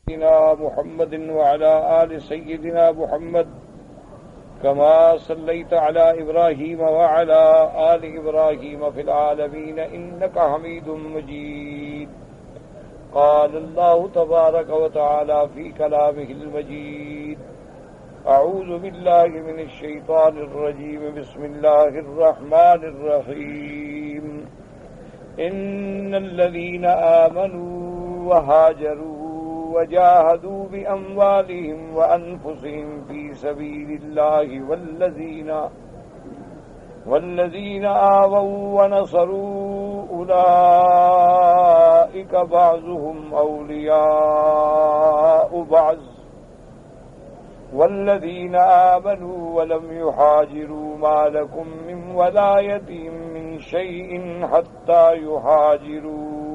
سيدنا محمد وعلى آل سيدنا محمد كما صليت على إبراهيم وعلى آل إبراهيم في العالمين إنك حميد مجيد. قال الله تبارك وتعالى في كلامه المجيد: أعوذ بالله من الشيطان الرجيم. بسم الله الرحمن الرحيم. إن الذين آمنوا وهاجروا وجاهدوا بأموالهم وأنفسهم في سبيل الله والذين آووا ونصروا أولئك بعضهم أولياء بعض والذين آمنوا ولم يهاجروا ما لكم من ولايتهم من شيء حتى يهاجروا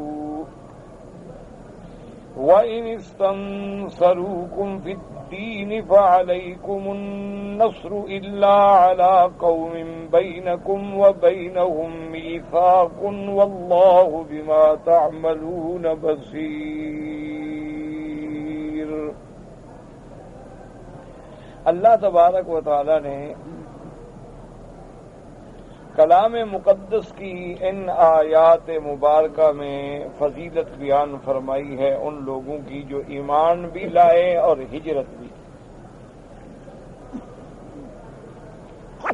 وَإِنِ اسْتَنصَرُوكُمْ فِي الدِّينِ فَعَلَيْكُمُ النَّصْرُ إِلَّا عَلَى قَوْمٍ بَيْنَكُمْ وَبَيْنَهُم مِّيثَاقٌ وَاللَّهُ بِمَا تَعْمَلُونَ بَصِيرٌ. اللہ تبارک و تعالی نے کلام مقدس کی ان آیات مبارکہ میں فضیلت بیان فرمائی ہے ان لوگوں کی جو ایمان بھی لائے اور ہجرت بھی.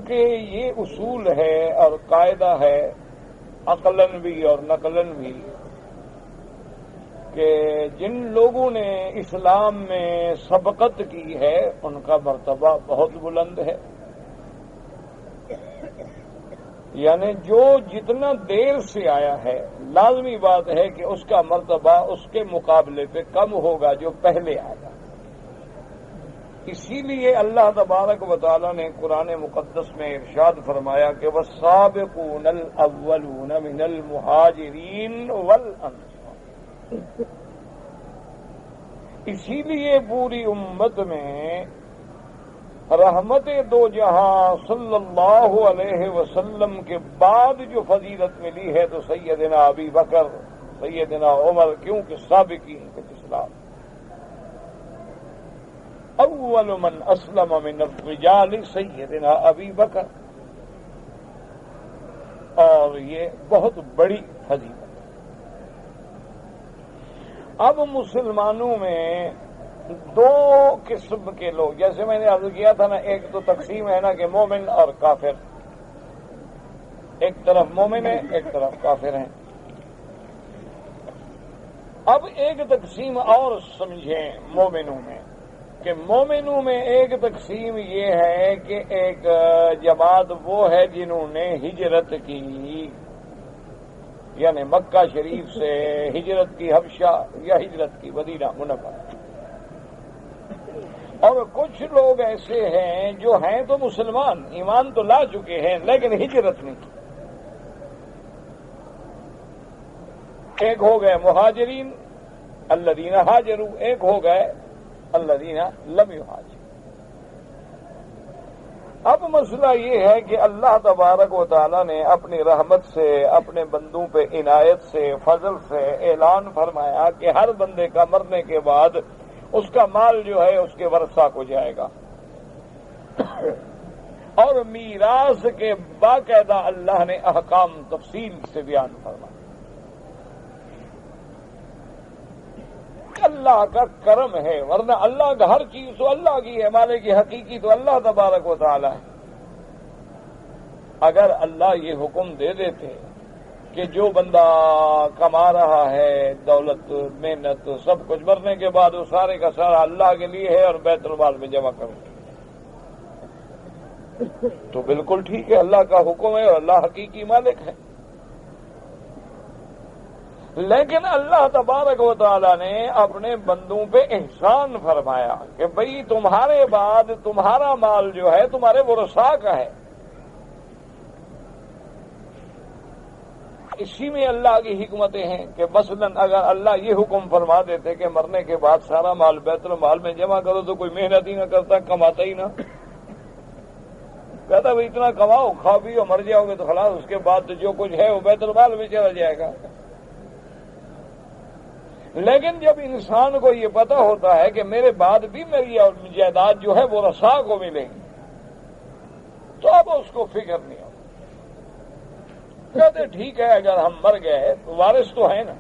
کہ یہ اصول ہے اور قاعدہ ہے عقلاً بھی اور نقلاً بھی کہ جن لوگوں نے اسلام میں سبقت کی ہے ان کا مرتبہ بہت بلند ہے. یعنی جو جتنا دیر سے آیا ہے لازمی بات ہے کہ اس کا مرتبہ اس کے مقابلے پہ کم ہوگا جو پہلے آیا. اسی لیے اللہ تبارک و تعالی نے قرآن مقدس میں ارشاد فرمایا کہ والسابقون الاولون من المہاجرین والانصار. اسی لیے پوری امت میں رحمت دو جہاں صلی اللہ علیہ وسلم کے بعد جو فضیلت ملی ہے تو سیدنا ابی بکر، سیدنا عمر، کیونکہ سابقین کے اسلام. اول من اسلم من الرجال سیدنا ابی بکر، اور یہ بہت بڑی فضیلت. اب مسلمانوں میں دو قسم کے لوگ، جیسے میں نے عرض کیا تھا نا، ایک تو تقسیم ہے نا کہ مومن اور کافر، ایک طرف مومن ہے ایک طرف کافر ہیں. اب ایک تقسیم اور سمجھیں مومنوں میں، کہ مومنوں میں ایک تقسیم یہ ہے کہ ایک جماعت وہ ہے جنہوں نے ہجرت کی، یعنی مکہ شریف سے ہجرت کی حبشہ یا ہجرت کی مدینہ منورہ. اور کچھ لوگ ایسے ہیں جو ہیں تو مسلمان، ایمان تو لا چکے ہیں لیکن ہجرت نہیں کی. ایک ہو گئے مہاجرین الذین ہاجروا، ایک ہو گئے الذین لم یہاجروا. اب مسئلہ یہ ہے کہ اللہ تبارک و تعالی نے اپنی رحمت سے، اپنے بندوں پہ عنایت سے، فضل سے اعلان فرمایا کہ ہر بندے کا مرنے کے بعد اس کا مال جو ہے اس کے ورثہ کو جائے گا، اور میراث کے باقاعدہ اللہ نے احکام تفصیل سے بیان فرمایا. اللہ کا کرم ہے، ورنہ اللہ کا ہر چیز تو اللہ کی ہے، مالک کی حقیقی تو اللہ تبارک و تعالی ہے. اگر اللہ یہ حکم دے دیتے کہ جو بندہ کما رہا ہے دولت، محنت، سب کچھ، مرنے کے بعد وہ سارے کا سارا اللہ کے لیے ہے اور بیت المال میں جمع کرو، تو بالکل ٹھیک ہے، اللہ کا حکم ہے اور اللہ حقیقی مالک ہے. لیکن اللہ تبارک و تعالی نے اپنے بندوں پہ احسان فرمایا کہ بھئی تمہارے بعد تمہارا مال جو ہے تمہارے ورثاء کا ہے. اسی میں اللہ کی حکمتیں ہیں کہ مثلاً اگر اللہ یہ حکم فرما دیتے کہ مرنے کے بعد سارا مال بیت المال میں جمع کرو تو کوئی محنت ہی نہ کرتا، کماتا ہی نہ، کہتا بھائی اتنا کماؤ، کھاؤ پیو، مر جاؤ گے تو خلاص، اس کے بعد جو کچھ ہے وہ بیت المال میں چلا جائے گا. لیکن جب انسان کو یہ پتہ ہوتا ہے کہ میرے بعد بھی میری جائیداد جو ہے وہ رسا کو ملے گی تو اب اس کو فکر نہیں ہوتی. کہتے ٹھیک ہے اگر ہم مر گئے تو وارث تو ہے نا.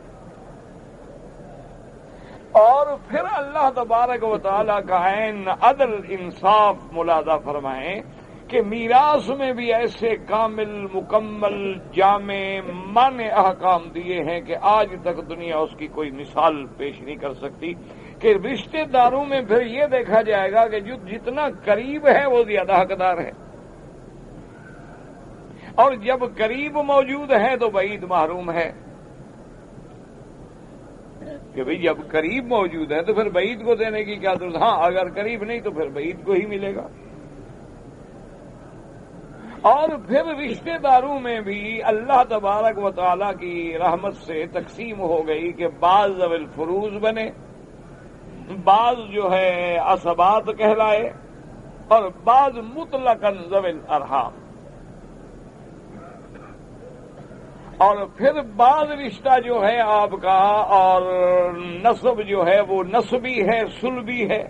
اور پھر اللہ تبارک و تعالیٰ کا عین عدل انصاف ملاحظہ فرمائیں کہ میراث میں بھی ایسے کامل مکمل جامع مانع احکام دیے ہیں کہ آج تک دنیا اس کی کوئی مثال پیش نہیں کر سکتی. کہ رشتہ داروں میں پھر یہ دیکھا جائے گا کہ جو جتنا قریب ہے وہ زیادہ حقدار ہے، اور جب قریب موجود ہے تو بعید محروم ہے. کہ بھئی جب قریب موجود ہے تو پھر بعید کو دینے کی کیا ضرورت؟ ہاں اگر قریب نہیں تو پھر بعید کو ہی ملے گا. اور پھر رشتہ داروں میں بھی اللہ تبارک و تعالیٰ کی رحمت سے تقسیم ہو گئی کہ بعض ذوی الفروض بنے، بعض جو ہے عصبات کہلائے، اور بعض مطلقاً ذوی الارحام. اور پھر بعض رشتہ جو ہے آپ کا اور نسب جو ہے وہ نسبی ہے، سلبی ہے،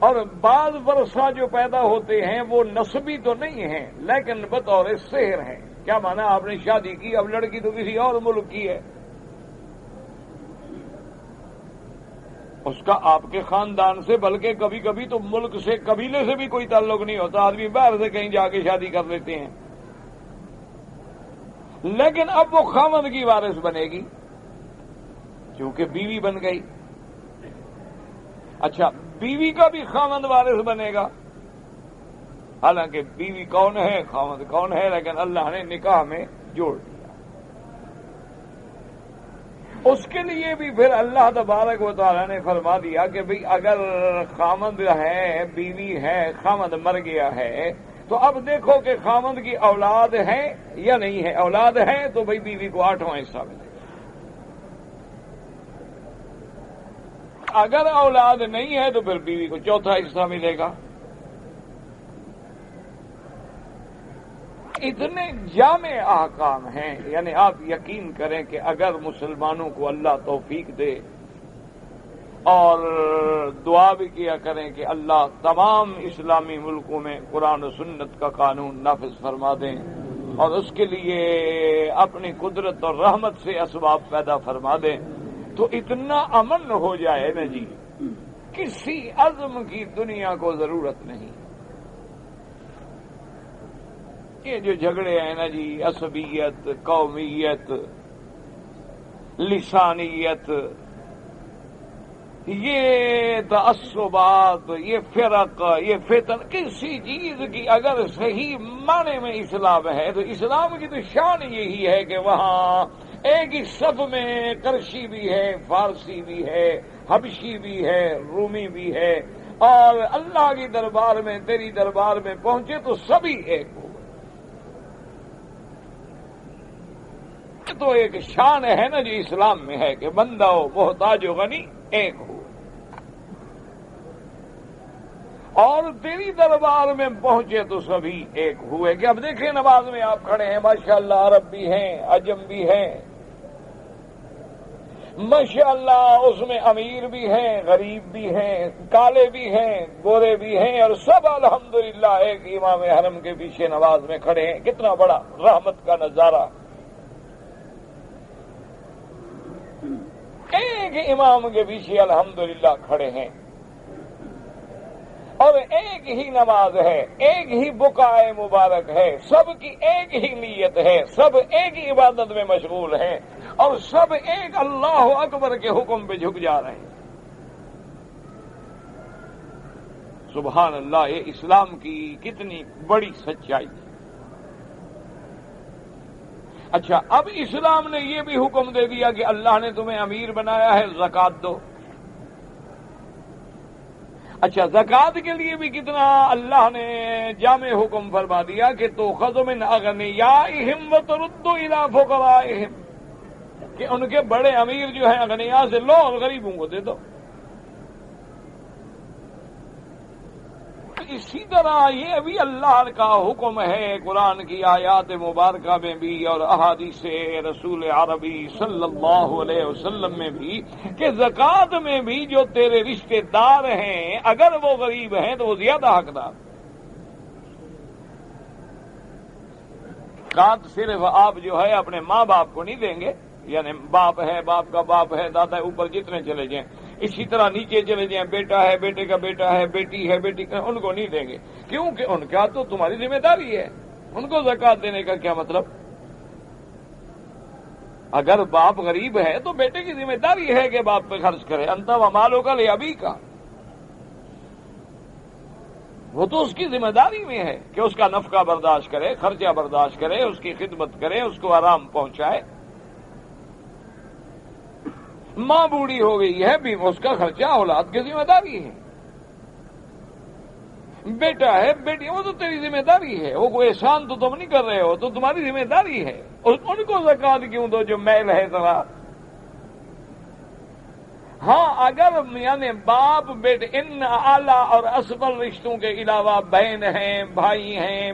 اور بعض ورثہ جو پیدا ہوتے ہیں وہ نسبی تو نہیں ہیں لیکن بطور سحر ہیں. کیا مانا؟ آپ نے شادی کی، اب لڑکی تو کسی اور ملک کی ہے، اس کا آپ کے خاندان سے بلکہ کبھی کبھی تو ملک سے، قبیلے سے بھی کوئی تعلق نہیں ہوتا، آدمی باہر سے کہیں جا کے شادی کر لیتے ہیں. لیکن اب وہ خاوند کی وارث بنے گی کیونکہ بیوی بن گئی. اچھا، بیوی کا بھی خاوند وارث بنے گا، حالانکہ بیوی کون ہے، خاوند کون ہے، لیکن اللہ نے نکاح میں جوڑ دیا. اس کے لیے بھی پھر اللہ تبارک و تعالیٰ نے فرما دیا کہ بھئی اگر خاوند ہے، بیوی ہے، خاوند مر گیا ہے تو اب دیکھو کہ خاوند کی اولاد ہے یا نہیں ہے. اولاد ہے تو بھئی بیوی کو 8واں حصہ ملے گا. اگر اولاد نہیں ہے تو پھر بیوی کو 4تھا حصہ ملے گا. اتنے جامع احکام ہیں، یعنی آپ یقین کریں کہ اگر مسلمانوں کو اللہ توفیق دے اور دعا بھی کیا کریں کہ اللہ تمام اسلامی ملکوں میں قرآن و سنت کا قانون نافذ فرما دیں اور اس کے لیے اپنی قدرت اور رحمت سے اسباب پیدا فرما دیں، تو اتنا امن ہو جائے نا جی، کسی عزم کی دنیا کو ضرورت نہیں. یہ جو جھگڑے ہیں نا جی، عصبیت، قومیت، لسانیت، یہ تعصبات، یہ فرق، یہ فتن، کسی چیز کی اگر صحیح معنی میں اسلام ہے تو اسلام کی تو شان یہی ہے کہ وہاں ایک ہی صف میں کرشی بھی ہے، فارسی بھی ہے، حبشی بھی ہے، رومی بھی ہے، اور اللہ کی دربار میں، تیری دربار میں پہنچے تو سبھی ایک ہو. تو ایک شان ہے نا جو اسلام میں ہے کہ بندہ ہو، محتاج و غنی ایک ہو. اور تیری دربار میں پہنچے تو سبھی ایک ہوئے. کہ اب دیکھیں نماز میں آپ کھڑے ہیں، ماشاءاللہ عرب بھی ہیں، عجم بھی ہیں، ماشاءاللہ اس میں امیر بھی ہیں، غریب بھی ہیں، کالے بھی ہیں، گورے بھی ہیں، اور سب الحمدللہ ایک امام حرم کے پیچھے نماز میں کھڑے ہیں. کتنا بڑا رحمت کا نظارہ. ایک امام کے پیچھے الحمدللہ کھڑے ہیں اور ایک ہی نماز ہے، ایک ہی بقائے مبارک ہے، سب کی ایک ہی نیت ہے، سب ایک ہی عبادت میں مشغول ہیں اور سب ایک اللہ اکبر کے حکم پہ جھک جا رہے ہیں. سبحان اللہ، یہ اسلام کی کتنی بڑی سچائی. اچھا، اب اسلام نے یہ بھی حکم دے دیا کہ اللہ نے تمہیں امیر بنایا ہے، زکوٰۃ دو. اچھا، زکوٰۃ کے لیے بھی کتنا اللہ نے جامع حکم فرما دیا کہ تؤخذ من اغنیائہم وترد الی فقرائہم، کہ ان کے بڑے امیر جو ہیں اغنیاء سے لو اور غریبوں کو دے دو. اسی طرح یہ بھی اللہ کا حکم ہے قرآن کی آیات مبارکہ میں بھی اور احادیث رسول عربی صلی اللہ علیہ وسلم میں بھی کہ زکوٰۃ میں بھی جو تیرے رشتے دار ہیں اگر وہ غریب ہیں تو وہ زیادہ حقدار۔ زکوٰۃ صرف آپ جو ہے اپنے ماں باپ کو نہیں دیں گے، یعنی باپ ہے، باپ کا باپ ہے، دادا ہے، اوپر جتنے چلے جائیں، اسی طرح نیچے چلے جائیں، بیٹا ہے، بیٹے کا بیٹا ہے، بیٹی ہے، بیٹی کا، ان کو نہیں دیں گے، کیونکہ ان کا تو تمہاری ذمہ داری ہے، ان کو زکوٰۃ دینے کا کیا مطلب؟ اگر باپ غریب ہے تو بیٹے کی ذمہ داری ہے کہ باپ پہ خرچ کرے، انت ومالک لابیک کا، وہ تو اس کی ذمہ داری میں ہے کہ اس کا نفقہ برداشت کرے، خرچہ برداشت کرے، اس کی خدمت کرے، اس کو آرام پہنچائے۔ ماں بوڑھی ہو گئی ہے بھی، اس کا خرچہ اولاد کی ذمہ داری ہے۔ بیٹا ہے، بیٹی، وہ تو تیری ذمہ داری ہے، وہ کوئی احسان تو تم نہیں کر رہے ہو، تو تمہاری ذمہ داری ہے، ان کو زکوٰۃ کیوں دو جو میل ہے ذرا۔ ہاں اگر یعنی باپ بیٹے ان اعلیٰ اور اسفل رشتوں کے علاوہ بہن ہیں، بھائی ہیں،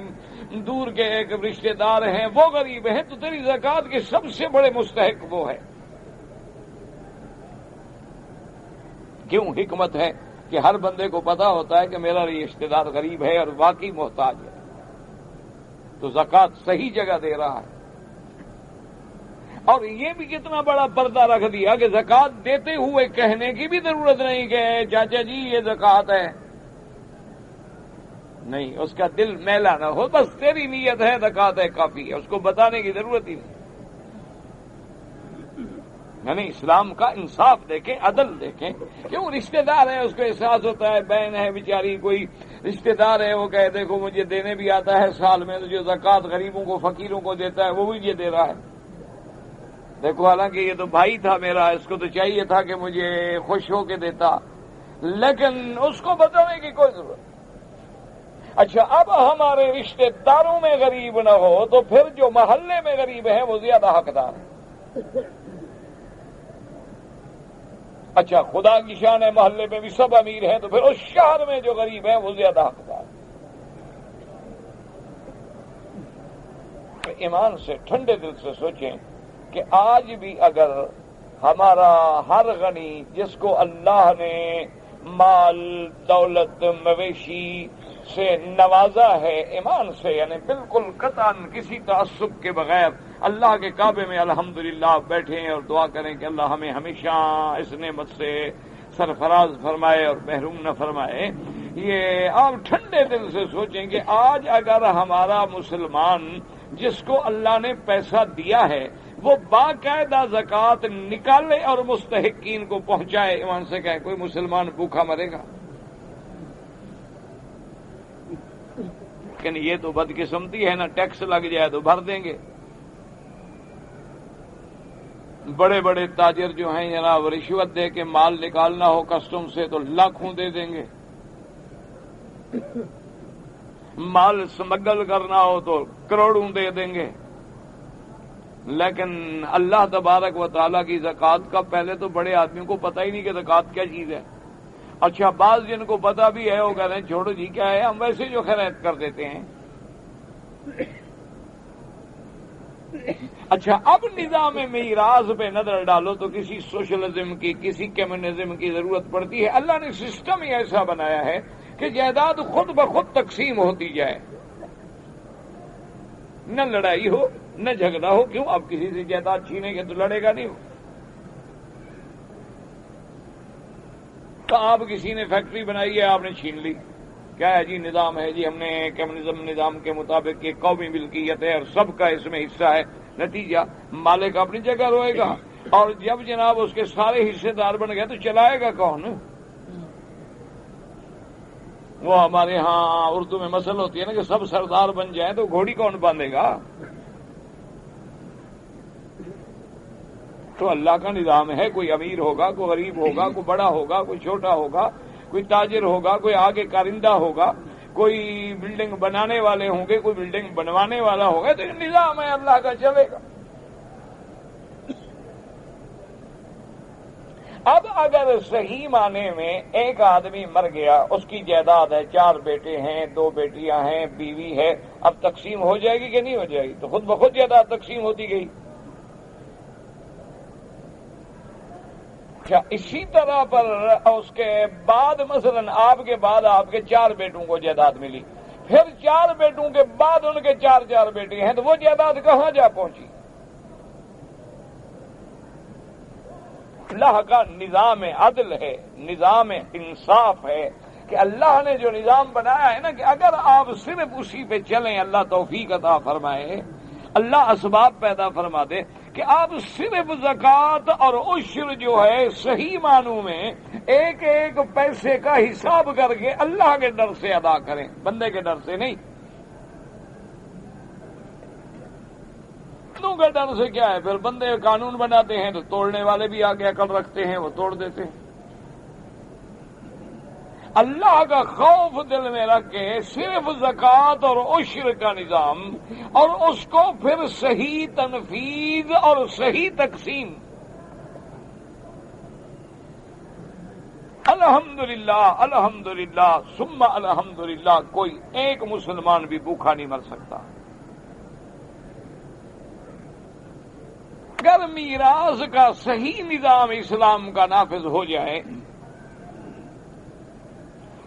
دور کے ایک رشتے دار ہیں، وہ غریب ہیں تو تیری زکوٰۃ کے سب سے بڑے مستحق وہ ہے۔ کیوں؟ حکمت ہے کہ ہر بندے کو پتا ہوتا ہے کہ میرا رشتے دار غریب ہے اور واقعی محتاج ہے، تو زکوٰۃ صحیح جگہ دے رہا ہے۔ اور یہ بھی کتنا بڑا پردہ رکھ دیا کہ زکوٰۃ دیتے ہوئے کہنے کی بھی ضرورت نہیں کہ چاچا جی یہ زکوٰۃ ہے، نہیں، اس کا دل میلا نہ ہو، بس تیری نیت ہے زکوٰۃ ہے کافی ہے، اس کو بتانے کی ضرورت ہی نہیں۔ یعنی اسلام کا انصاف دیکھیں، عدل دیکھیں، کیوں رشتے دار ہے اس کو احساس ہوتا ہے، بہن ہے بیچاری، کوئی رشتے دار ہے وہ کہے دیکھو مجھے دینے بھی آتا ہے سال میں، تو جو زکوٰۃ غریبوں کو فقیروں کو دیتا ہے وہ بھی یہ دے رہا ہے، دیکھو حالانکہ یہ تو بھائی تھا میرا، اس کو تو چاہیے تھا کہ مجھے خوش ہو کے دیتا، لیکن اس کو بتانے کی کوئی ضرورت۔ اچھا اب ہمارے رشتے داروں میں غریب نہ ہو تو پھر جو محلے میں غریب ہیں وہ زیادہ حقدار ہیں۔ اچھا خدا کی شان ہے محلے میں بھی سب امیر ہیں تو پھر اس شہر میں جو غریب ہیں وہ زیادہ حقدار ہیں۔ ایمان سے ٹھنڈے دل سے سوچیں کہ آج بھی اگر ہمارا ہر غنی جس کو اللہ نے مال دولت مویشی سے نوازا ہے، ایمان سے یعنی بالکل قطعاً کسی تعصب کے بغیر اللہ کے کعبے میں الحمدللہ بیٹھیں اور دعا کریں کہ اللہ ہمیں ہمیشہ اس نعمت سے سرفراز فرمائے اور محروم نہ فرمائے، یہ آپ ٹھنڈے دل سے سوچیں کہ آج اگر ہمارا مسلمان جس کو اللہ نے پیسہ دیا ہے وہ باقاعدہ زکوٰۃ نکالے اور مستحقین کو پہنچائے، ایمان سے کہیں کوئی مسلمان بھوکا مرے گا؟ لیکن یہ تو بدقسمتی ہے نا، ٹیکس لگ جائے تو بھر دیں گے۔ بڑے بڑے تاجر جو ہیں جناب رشوت دے کے مال نکالنا ہو کسٹم سے تو لاکھوں دے دیں گے، مال سمگل کرنا ہو تو کروڑوں دے دیں گے، لیکن اللہ تبارک و تعالیٰ کی زکوٰۃ کا پہلے تو بڑے آدمیوں کو پتہ ہی نہیں کہ زکوٰۃ کیا چیز ہے۔ اچھا بعض جن کو پتہ بھی ہے وہ کہہ رہے ہیں چھوڑو جی کیا ہے، ہم ویسے جو خیرات کر دیتے ہیں۔ اچھا اب نظام میراث پہ نظر ڈالو تو کسی سوشلزم کی، کسی کمیونزم کی ضرورت پڑتی ہے؟ اللہ نے سسٹم ہی ایسا بنایا ہے کہ جائیداد خود بخود تقسیم ہوتی جائے، نہ لڑائی ہو نہ جھگڑا ہو۔ کیوں؟ اب کسی سے جائیداد چھینے گے تو لڑے گا نہیں ہو۔ تو آپ کسی نے فیکٹری بنائی ہے، آپ نے چھین لی، کیا ہے جی نظام ہے جی، ہم نے کمیونزم نظام کے مطابق یہ قومی ملکیت ہے اور سب کا اس میں حصہ ہے، نتیجہ مالک اپنی جگہ روئے گا، اور جب جناب اس کے سارے حصے دار بن گئے تو چلائے گا کون؟ وہ ہمارے ہاں اردو میں مثل ہوتی ہے نا کہ سب سردار بن جائیں تو گھوڑی کون باندھے گا؟ تو اللہ کا نظام ہے، کوئی امیر ہوگا، کوئی غریب ہوگا، کوئی بڑا ہوگا، کوئی چھوٹا ہوگا، کوئی تاجر ہوگا، کوئی آگے کارندہ ہوگا، کوئی بلڈنگ بنانے والے ہوں گے، کوئی بلڈنگ بنوانے والا ہوگا، تو نظام ہے اللہ کا، چلے گا۔ اب اگر صحیح معنی میں ایک آدمی مر گیا، اس کی جائیداد ہے، 4 بیٹے ہیں، 2 بیٹیاں ہیں، بیوی ہے، اب تقسیم ہو جائے گی کہ نہیں ہو جائے گی؟ تو خود بخود جائیداد تقسیم ہوتی گئی۔ اچھا، اسی طرح پر اس کے بعد مثلا آپ کے بعد آپ کے 4 بیٹوں کو جائیداد ملی، پھر 4 بیٹوں کے بعد ان کے 4 بیٹے ہیں، تو وہ جائیداد کہاں جا پہنچی؟ اللہ کا نظام عدل ہے، نظام انصاف ہے کہ اللہ نے جو نظام بنایا ہے نا، کہ اگر آپ صرف اسی پہ چلیں، اللہ توفیق عطا فرمائے، اللہ اسباب پیدا فرما دے کہ آپ صرف زکوٰۃ اور عشر جو ہے صحیح معنوں میں ایک ایک پیسے کا حساب کر کے اللہ کے ڈر سے ادا کریں، بندے کے ڈر سے نہیں۔ بندوں کے ڈر سے کیا ہے؟ پھر بندے قانون بناتے ہیں تو توڑنے والے بھی آگے عقل رکھتے ہیں، وہ توڑ دیتے ہیں۔ اللہ کا خوف دل میں رکھ کے صرف زکوٰۃ اور عشر کا نظام، اور اس کو پھر صحیح تنفیذ اور صحیح تقسیم۔ الحمدللہ الحمدللہ ثم الحمدللہ، کوئی ایک مسلمان بھی بھوکا نہیں مر سکتا۔ اگر میراث کا صحیح نظام اسلام کا نافذ ہو جائے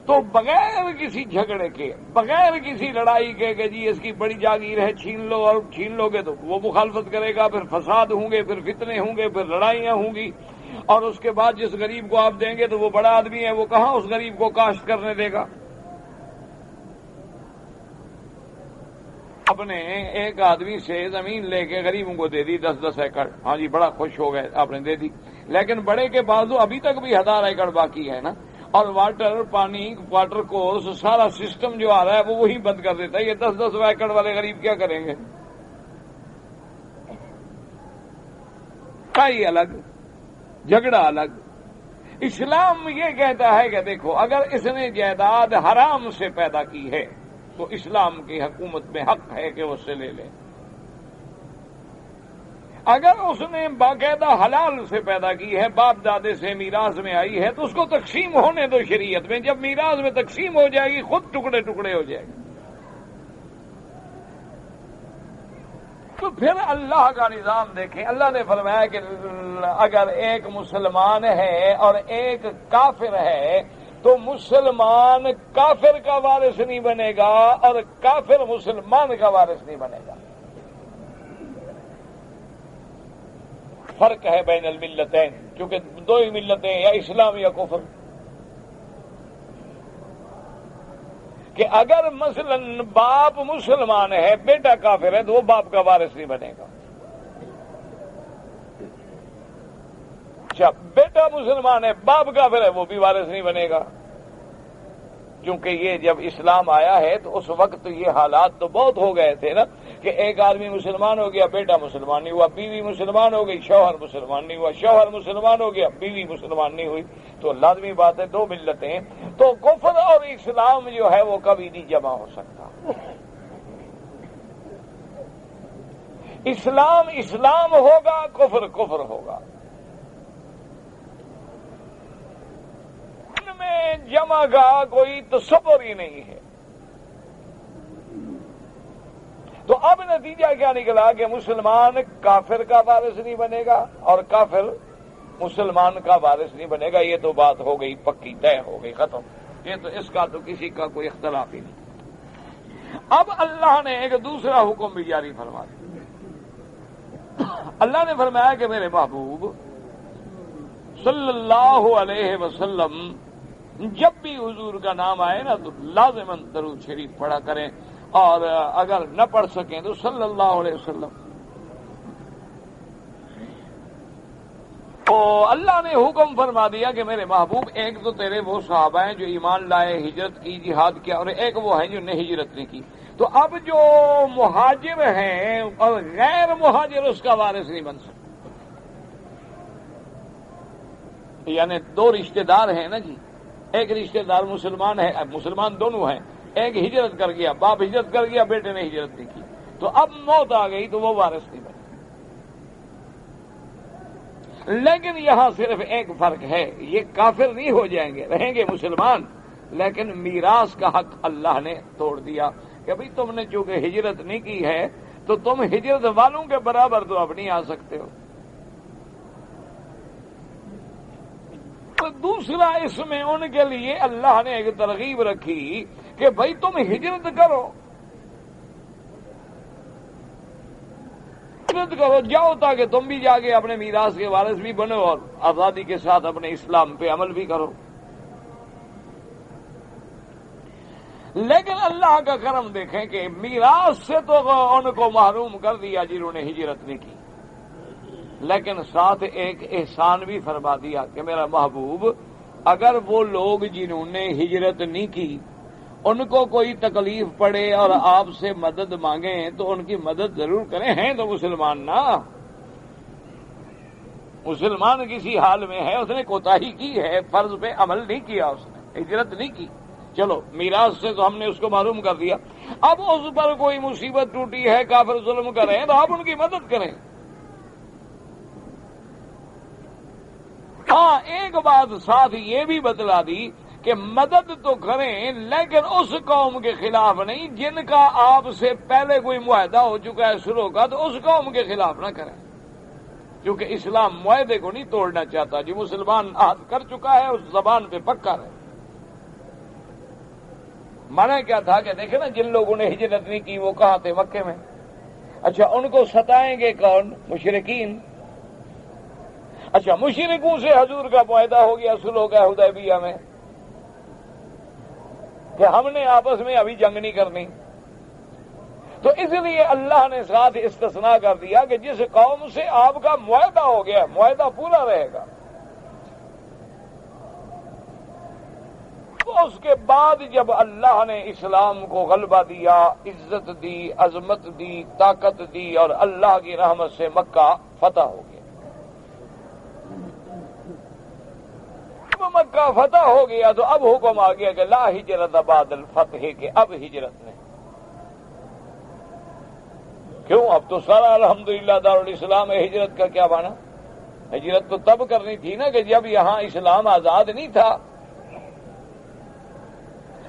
تو بغیر کسی جھگڑے کے، بغیر کسی لڑائی کے کہ جی اس کی بڑی جاگیر ہے چھین لو، اور چھین لو گے تو وہ مخالفت کرے گا، پھر فساد ہوں گے، پھر فتنے ہوں گے، پھر لڑائیاں ہوں گی، اور اس کے بعد جس غریب کو آپ دیں گے تو وہ بڑا آدمی ہے، وہ کہاں اس غریب کو کاشت کرنے دے گا؟ اپنے ایک آدمی سے زمین لے کے غریبوں کو دے دی 10-10 ایکڑ، ہاں جی بڑا خوش ہو گئے، آپ نے دے دی، لیکن بڑے کے بازو ابھی تک بھی 1000 ایکڑ باقی ہے نا، اور واٹر، پانی، واٹر کورس، سارا سسٹم جو آ رہا ہے وہ وہی بند کر دیتا ہے۔ یہ 10-10 ایکڑ والے غریب کیا کریں گے؟ کئی الگ، جھگڑا الگ۔ اسلام یہ کہتا ہے کہ دیکھو، اگر اس نے جائیداد حرام سے پیدا کی ہے تو اسلام کی حکومت میں حق ہے کہ اس سے لے لے، اگر اس نے باقاعدہ حلال سے پیدا کی ہے، باپ دادے سے میراث میں آئی ہے، تو اس کو تقسیم ہونے دو شریعت میں۔ جب میراث میں تقسیم ہو جائے گی خود ٹکڑے ٹکڑے ہو جائے گی۔ تو پھر اللہ کا نظام دیکھیں، اللہ نے فرمایا کہ اگر ایک مسلمان ہے اور ایک کافر ہے تو مسلمان کافر کا وارث نہیں بنے گا اور کافر مسلمان کا وارث نہیں بنے گا۔ فرق ہے بین الملتین، کیونکہ دو ہی ملتیں، یا اسلام یا کفر۔ کہ اگر مثلا باپ مسلمان ہے، بیٹا کافر ہے، تو وہ باپ کا وارث نہیں بنے گا۔ اچھا، بیٹا مسلمان ہے، باپ کافر ہے، وہ بھی وارث نہیں بنے گا، کیونکہ یہ جب اسلام آیا ہے تو اس وقت یہ حالات تو بہت ہو گئے تھے نا، کہ ایک آدمی مسلمان ہو گیا، بیٹا مسلمان نہیں ہوا، بیوی مسلمان ہو گئی، شوہر مسلمان نہیں ہوا، شوہر مسلمان ہو گیا، بیوی مسلمان نہیں ہوئی، تو لازمی بات ہے دو ملتیں، تو کفر اور اسلام جو ہے وہ کبھی نہیں جمع ہو سکتا۔ اسلام اسلام ہوگا، کفر کفر ہوگا، ان میں جمع کا کوئی تصور ہی نہیں ہے۔ تو اب نتیجہ کیا نکلا کہ مسلمان کافر کا وارث نہیں بنے گا اور کافر مسلمان کا وارث نہیں بنے گا۔ یہ تو بات ہو گئی پکی، طے ہو گئی، ختم۔ یہ تو اس کا تو کسی کا کوئی اختلاف ہی نہیں۔ اب اللہ نے ایک دوسرا حکم بھی جاری فرما دیا۔ اللہ نے فرمایا کہ میرے محبوب صلی اللہ علیہ وسلم جب بھی حضور کا نام آئے نا تو لازماً درود شریف پڑھا کریں، اور اگر نہ پڑھ سکیں تو صلی اللہ علیہ وسلم۔ تو اللہ نے حکم فرما دیا کہ میرے محبوب، ایک تو تیرے وہ صحابہ ہیں جو ایمان لائے، ہجرت کی، جہاد کیا، اور ایک وہ ہیں جو نے ہجرت نہیں کی۔ تو اب جو مہاجر ہیں اور غیر مہاجر اس کا وارث نہیں بن سکتا، یعنی دو رشتہ دار ہیں نا جی، ایک رشتہ دار مسلمان ہے، مسلمان دونوں ہیں، ایک ہجرت کر گیا، باپ ہجرت کر گیا، بیٹے نے ہجرت نہیں کی، تو اب موت آ گئی تو وہ وارث نہیں بنے۔ لیکن یہاں صرف ایک فرق ہے، یہ کافر نہیں ہو جائیں گے، رہیں گے مسلمان، لیکن میراث کا حق اللہ نے توڑ دیا کہ بھئی تم نے چونکہ ہجرت نہیں کی ہے تو تم ہجرت والوں کے برابر تو اب نہیں آ سکتے ہو۔ تو دوسرا اس میں ان کے لیے اللہ نے ایک ترغیب رکھی کہ بھئی تم ہجرت کرو، ہجرت کرو، جاؤ تاکہ تم بھی جا کے اپنے میراث کے وارث بھی بنو اور آزادی کے ساتھ اپنے اسلام پہ عمل بھی کرو۔ لیکن اللہ کا کرم دیکھیں کہ میراث سے تو ان کو محروم کر دیا جنہوں نے ہجرت نہیں کی، لیکن ساتھ ایک احسان بھی فرما دیا کہ میرا محبوب اگر وہ لوگ جنہوں نے ہجرت نہیں کی ان کو کوئی تکلیف پڑے اور آپ سے مدد مانگیں تو ان کی مدد ضرور کریں، ہیں تو مسلمان نا، مسلمان کسی حال میں ہے، اس نے کوتاہی کی ہے، فرض پہ عمل نہیں کیا، اس نے ہجرت نہیں کی، چلو میراث سے تو ہم نے اس کو معروم کر دیا، اب اس پر کوئی مصیبت ٹوٹی ہے، کافر ظلم کریں تو آپ ان کی مدد کریں۔ ہاں ایک بات ساتھ یہ بھی بتلا دی کہ مدد تو کریں لیکن اس قوم کے خلاف نہیں جن کا آپ سے پہلے کوئی معاہدہ ہو چکا ہے شروع کا، تو اس قوم کے خلاف نہ کریں، کیونکہ اسلام معاہدے کو نہیں توڑنا چاہتا، جو مسلمان عہد کر چکا ہے اس زبان پہ پکا رہے۔ مانا کیا تھا کہ دیکھیں نا جن لوگوں نے ہجرت نہیں کی وہ کہاں تھے؟ مکے میں۔ اچھا ان کو ستائیں گے کون؟ مشرکین۔ اچھا مشرکوں سے حضور کا معاہدہ ہو گیا، صلح ہو گیا حدیبیہ میں کہ ہم نے آپس میں ابھی جنگ نہیں کرنی، تو اس لیے اللہ نے ساتھ استثناء کر دیا کہ جس قوم سے آپ کا معاہدہ ہو گیا معاہدہ پورا رہے گا، تو اس کے بعد جب اللہ نے اسلام کو غلبہ دیا، عزت دی، عظمت دی، طاقت دی اور اللہ کی رحمت سے مکہ فتح ہو گیا، مکہ فتح ہو گیا تو اب حکم آ گیا کہ لا ہجرت بعد الفتح، کہ اب ہجرت نہیں۔ کیوں؟ اب تو سارا الحمدللہ دارالاسلام ہے، ہجرت کا کیا مانا؟ ہجرت تو تب کرنی تھی نا کہ جب یہاں اسلام آزاد نہیں تھا۔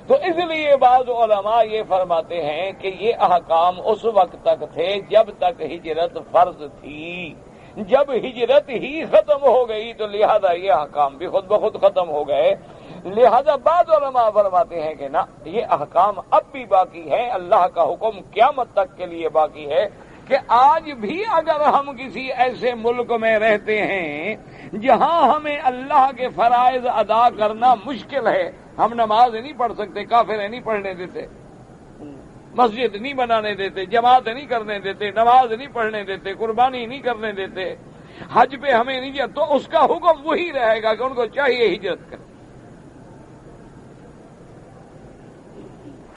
تو اس لیے بعض علماء یہ فرماتے ہیں کہ یہ احکام اس وقت تک تھے جب تک ہجرت فرض تھی، جب ہجرت ہی ختم ہو گئی تو لہذا یہ احکام بھی خود بخود ختم ہو گئے۔ لہذا بعض علماء فرماتے ہیں کہ نہ، یہ احکام اب بھی باقی ہے، اللہ کا حکم قیامت تک کے لیے باقی ہے کہ آج بھی اگر ہم کسی ایسے ملک میں رہتے ہیں جہاں ہمیں اللہ کے فرائض ادا کرنا مشکل ہے، ہم نماز نہیں پڑھ سکتے، کافر نہیں پڑھنے دیتے، مسجد نہیں بنانے دیتے، جماعت نہیں کرنے دیتے، نماز نہیں پڑھنے دیتے، قربانی نہیں کرنے دیتے، حج پہ ہمیں نہیں جاتا، تو اس کا حکم وہی رہے گا کہ ان کو چاہیے ہجرت کریں،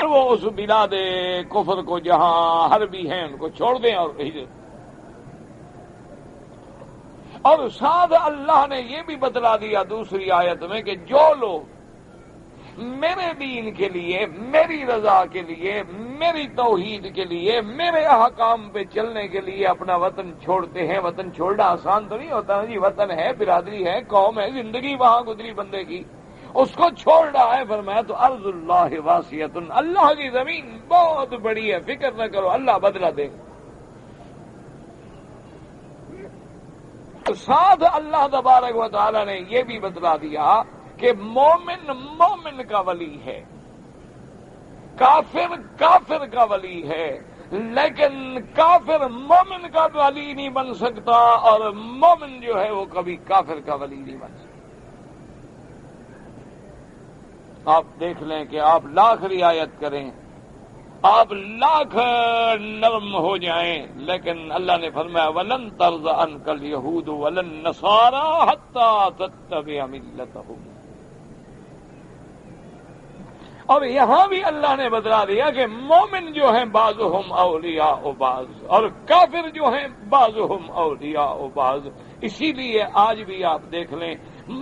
وہ اس بلاد کفر کو جہاں حربی ہیں ان کو چھوڑ دیں اور ہجرت۔ اور ساتھ اللہ نے یہ بھی بتلا دیا دوسری آیت میں کہ جو لوگ میرے دین کے لیے، میری رضا کے لیے، میری توحید کے لیے، میرے احکام پہ چلنے کے لیے اپنا وطن چھوڑتے ہیں، وطن چھوڑنا آسان تو نہیں ہوتا نا جی، وطن ہے، برادری ہے، قوم ہے، زندگی وہاں گزری بندے کی، اس کو چھوڑ رہا ہے، فرمایا تو ارض اللہ واسعۃ، اللہ کی زمین بہت بڑی ہے، فکر نہ کرو، اللہ بدلہ دے گا۔ ساتھ اللہ تبارک و تعالی نے یہ بھی بتلا دیا کہ مومن کا ولی ہے، کافر کا ولی ہے، لیکن کافر مومن کا ولی نہیں بن سکتا اور مومن جو ہے وہ کبھی کافر کا ولی نہیں بن سکتا۔ آپ دیکھ لیں کہ آپ لاکھ رعایت کریں، آپ لاکھ نرم ہو جائیں، لیکن اللہ نے فرمایا وَلَن تَرْضَ عَنْكَ الْيَهُودُ وَلَا النَّصَارَىٰ حَتَّىٰ تَتَّبِعَ مِلَّتَهُمْ۔ اور یہاں بھی اللہ نے بتلا دیا کہ مومن جو ہیں بعضهم اولیاء بعض، اور کافر جو ہیں بعضهم اولیاء بعض۔ اسی لیے آج بھی آپ دیکھ لیں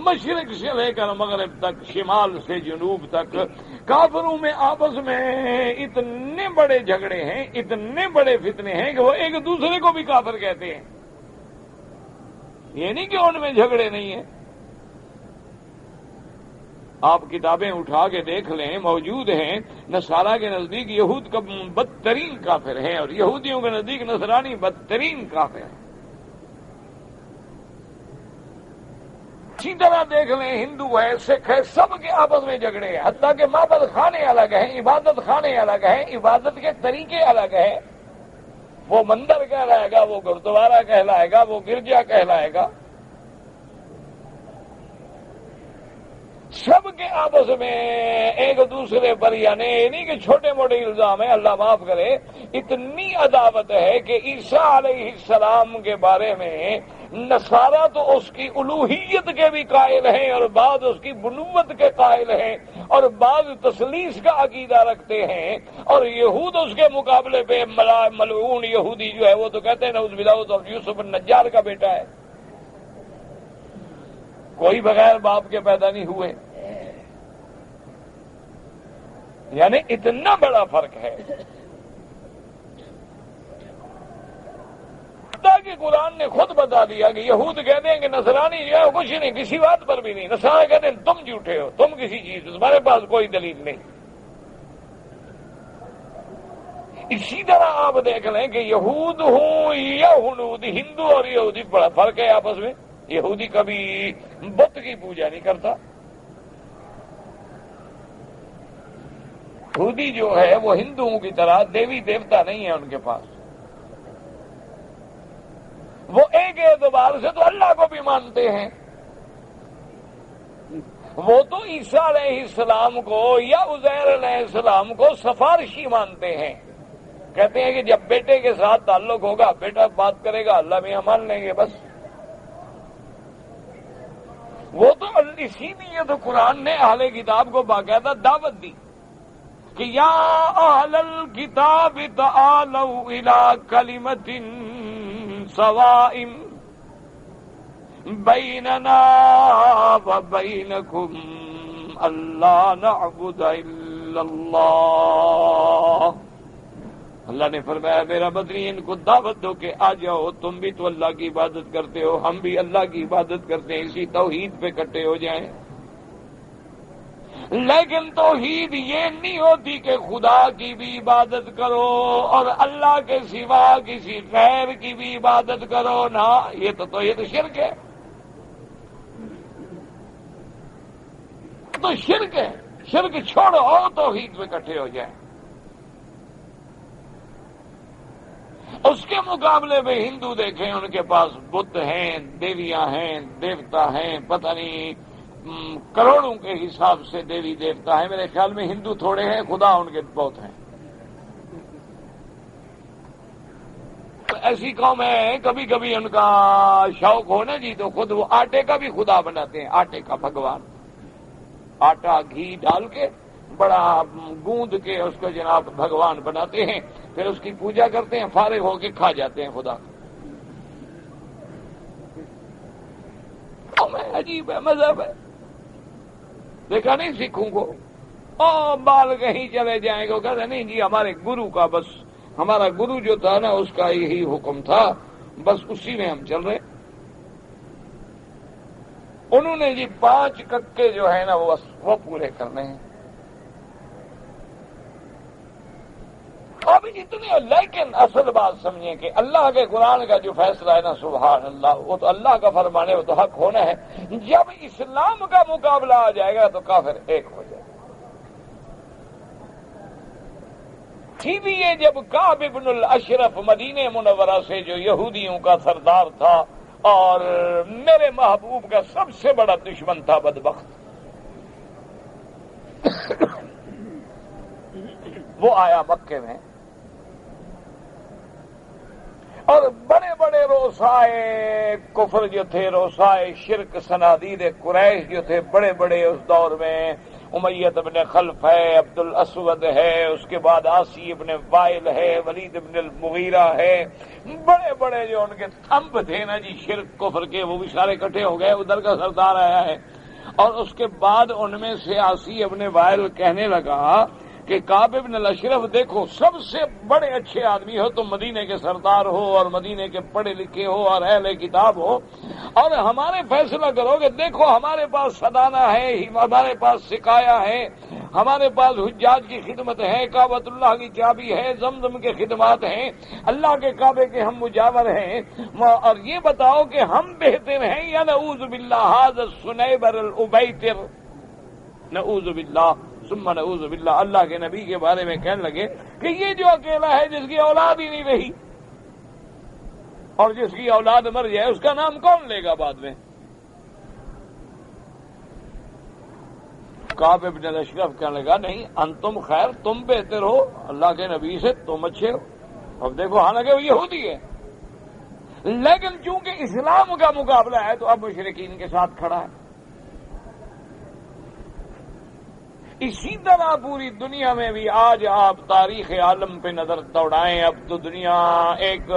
مشرق سے لے کر مغرب تک، شمال سے جنوب تک، کافروں میں آپس میں اتنے بڑے جھگڑے ہیں، اتنے بڑے فتنے ہیں کہ وہ ایک دوسرے کو بھی کافر کہتے ہیں۔ یہ نہیں کہ ان میں جھگڑے نہیں ہیں. آپ کتابیں اٹھا کے دیکھ لیں، موجود ہیں. نصارہ کے نزدیک یہود کا بدترین کافر ہے اور یہودیوں کے نزدیک نصرانی بدترین کافر ہے. اسی طرح دیکھ لیں ہندو ہے، سکھ ہے، سب کے آپس میں جھگڑے ہیں، حتیٰ کہ معبد خانے الگ ہیں، عبادت خانے الگ ہیں، عبادت کے طریقے الگ ہیں. وہ مندر کہلائے گا، وہ گردوارہ کہلائے گا، وہ گرجا کہلائے گا. سب کے آپس میں ایک دوسرے پر یعنی نہیں کہ چھوٹے موٹے الزام ہیں، اللہ معاف کرے، اتنی عداوت ہے کہ عیسیٰ علیہ السلام کے بارے میں نصارہ تو اس کی الوہیت کے بھی قائل ہیں اور بعض اس کی بنوت کے قائل ہیں اور بعض تثلیث کا عقیدہ رکھتے ہیں، اور یہود اس کے مقابلے پہ ملعون یہودی جو ہے وہ تو کہتے ہیں نعوذ باللہ وہ تو یوسف النجار کا بیٹا ہے، کوئی بغیر باپ کے پیدا نہیں ہوئے. یعنی اتنا بڑا فرق ہے کہ قرآن نے خود بتا دیا کہ یہود کہتے ہیں کہ نصرانی جو ہے کچھ نہیں، کسی بات پر بھی نہیں. نصارہ کہتے ہیں تم جھوٹے ہو، تم کسی چیز، تمہارے پاس کوئی دلیل نہیں. اسی طرح آپ دیکھ لیں کہ یہود ہوں یا ہنود، ہندو اور یہودی بڑا فرق ہے آپس میں. یہودی کبھی بت کی پوجا نہیں کرتا. یہودی جو ہے وہ ہندوؤں کی طرح دیوی دیوتا نہیں ہے ان کے پاس. وہ ایک اعتبار سے تو اللہ کو بھی مانتے ہیں. وہ تو عیسیٰ علیہ السلام کو یا عزیر علیہ السلام کو سفارشی مانتے ہیں. کہتے ہیں کہ جب بیٹے کے ساتھ تعلق ہوگا، بیٹا بات کرے گا، اللہ میاں مان لیں گے بس. وہ تو اسی لیے تو قرآن نے اہل کتاب کو باقاعدہ دعوت دی کہ یا اہل الکتاب تعالوا الی کلمۃ سواء بیننا وبینکم الا نعبد الا اللہ. اللہ نے فرمایا میرا بدری ان کو دعوت دو کہ آ جاؤ، تم بھی تو اللہ کی عبادت کرتے ہو، ہم بھی اللہ کی عبادت کرتے ہیں، اسی توحید پہ اکٹھے ہو جائیں. لیکن توحید یہ نہیں ہوتی کہ خدا کی بھی عبادت کرو اور اللہ کے سوا کسی غیر کی بھی عبادت کرو. نہ، یہ تو شرک ہے. تو شرک ہے. شرک چھوڑو اور توحید پہ اکٹھے ہو جائیں. اس کے مقابلے میں ہندو دیکھیں، ان کے پاس بت ہیں، دیویاں ہیں، دیوتا ہیں، پتہ نہیں کروڑوں کے حساب سے دیوی دیوتا ہیں. میرے خیال میں ہندو تھوڑے ہیں، خدا ان کے بہت ہیں. ایسی قوم ہے کبھی کبھی ان کا شوق ہو نا جی تو خود وہ آٹے کا بھی خدا بناتے ہیں، آٹے کا بھگوان. آٹا گھی ڈال کے بڑا گوند کے اس کو جناب بھگوان بناتے ہیں، پھر اس کی پوجا کرتے ہیں، فارغ ہو کے کھا جاتے ہیں خدا. عجیب ہے، مذہب ہے. دیکھا نہیں سکھوں کو بال کہیں چلے جائیں گے، کہتے نہیں جی ہمارے گرو کا، بس ہمارا گرو جو تھا نا اس کا یہی حکم تھا، بس اسی میں ہم چل رہے. انہوں نے جی 5 ککے جو ہے نا وہ پورے کرنے ہیں. ابھی اتنے، لیکن اصل بات سمجھیں کہ اللہ کے قرآن کا جو فیصلہ ہے نا سبحان اللہ، وہ تو اللہ کا فرمانے، وہ تو حق ہونا ہے. جب اسلام کا مقابلہ آ جائے گا تو کافر ایک ہو جائے گا. اسی لیے جب کعب ابن الاشرف مدینہ منورہ سے جو یہودیوں کا سردار تھا اور میرے محبوب کا سب سے بڑا دشمن تھا بدبخت، وہ آیا مکے میں اور بڑے بڑے روسائے کفر جو تھے، روسائے شرک، صنادید قریش جو تھے بڑے بڑے اس دور میں، امیہ ابن خلف ہے، عبد الاسود ہے، اس کے بعد عاصی ابن وائل ہے، ولید ابن المغیرہ ہے، بڑے بڑے جو ان کے تھمب تھے نا جی شرک کفر کے، وہ بھی سارے اکٹھے ہو گئے. ادھر کا سردار آیا ہے اور اس کے بعد ان میں سے عاصی ابن وائل کہنے لگا کہ کعب ابن الاشرف دیکھو سب سے بڑے اچھے آدمی ہو، تم مدینے کے سردار ہو اور مدینے کے پڑھے لکھے ہو اور اہل کتاب ہو، اور ہمارے فیصلہ کرو کہ دیکھو ہمارے پاس سدانہ ہے، ہمارے پاس سکایا ہے، ہمارے پاس حجاج کی خدمت ہے، کعبۃ اللہ کی چابی ہے، زمزم کے خدمات ہیں، اللہ کے کعبے کے ہم مجاور ہیں، اور یہ بتاؤ کہ ہم بہتر ہیں یا نعوذ باللہ ھذا السنیبر الابیتر، نعوذ باللہ ثم نعوذ باللہ۔ اللہ کے نبی کے بارے میں کہنے لگے کہ یہ جو اکیلا ہے جس کی اولاد ہی نہیں رہی، اور جس کی اولاد مر جائے اس کا نام کون لے گا بعد میں؟ کعب ابن الاشرف کہنے لگا نہیں، انتم خیر، تم بہتر ہو اللہ کے نبی سے، تم اچھے ہو۔ اب دیکھو حالانکہ وہ یہودی ہے، لیکن چونکہ اسلام کا مقابلہ ہے تو اب مشرکین کے ساتھ کھڑا ہے۔ اسی طرح پوری دنیا میں بھی آج آپ تاریخ عالم پہ نظر دوڑائیں، اب تو دنیا ایک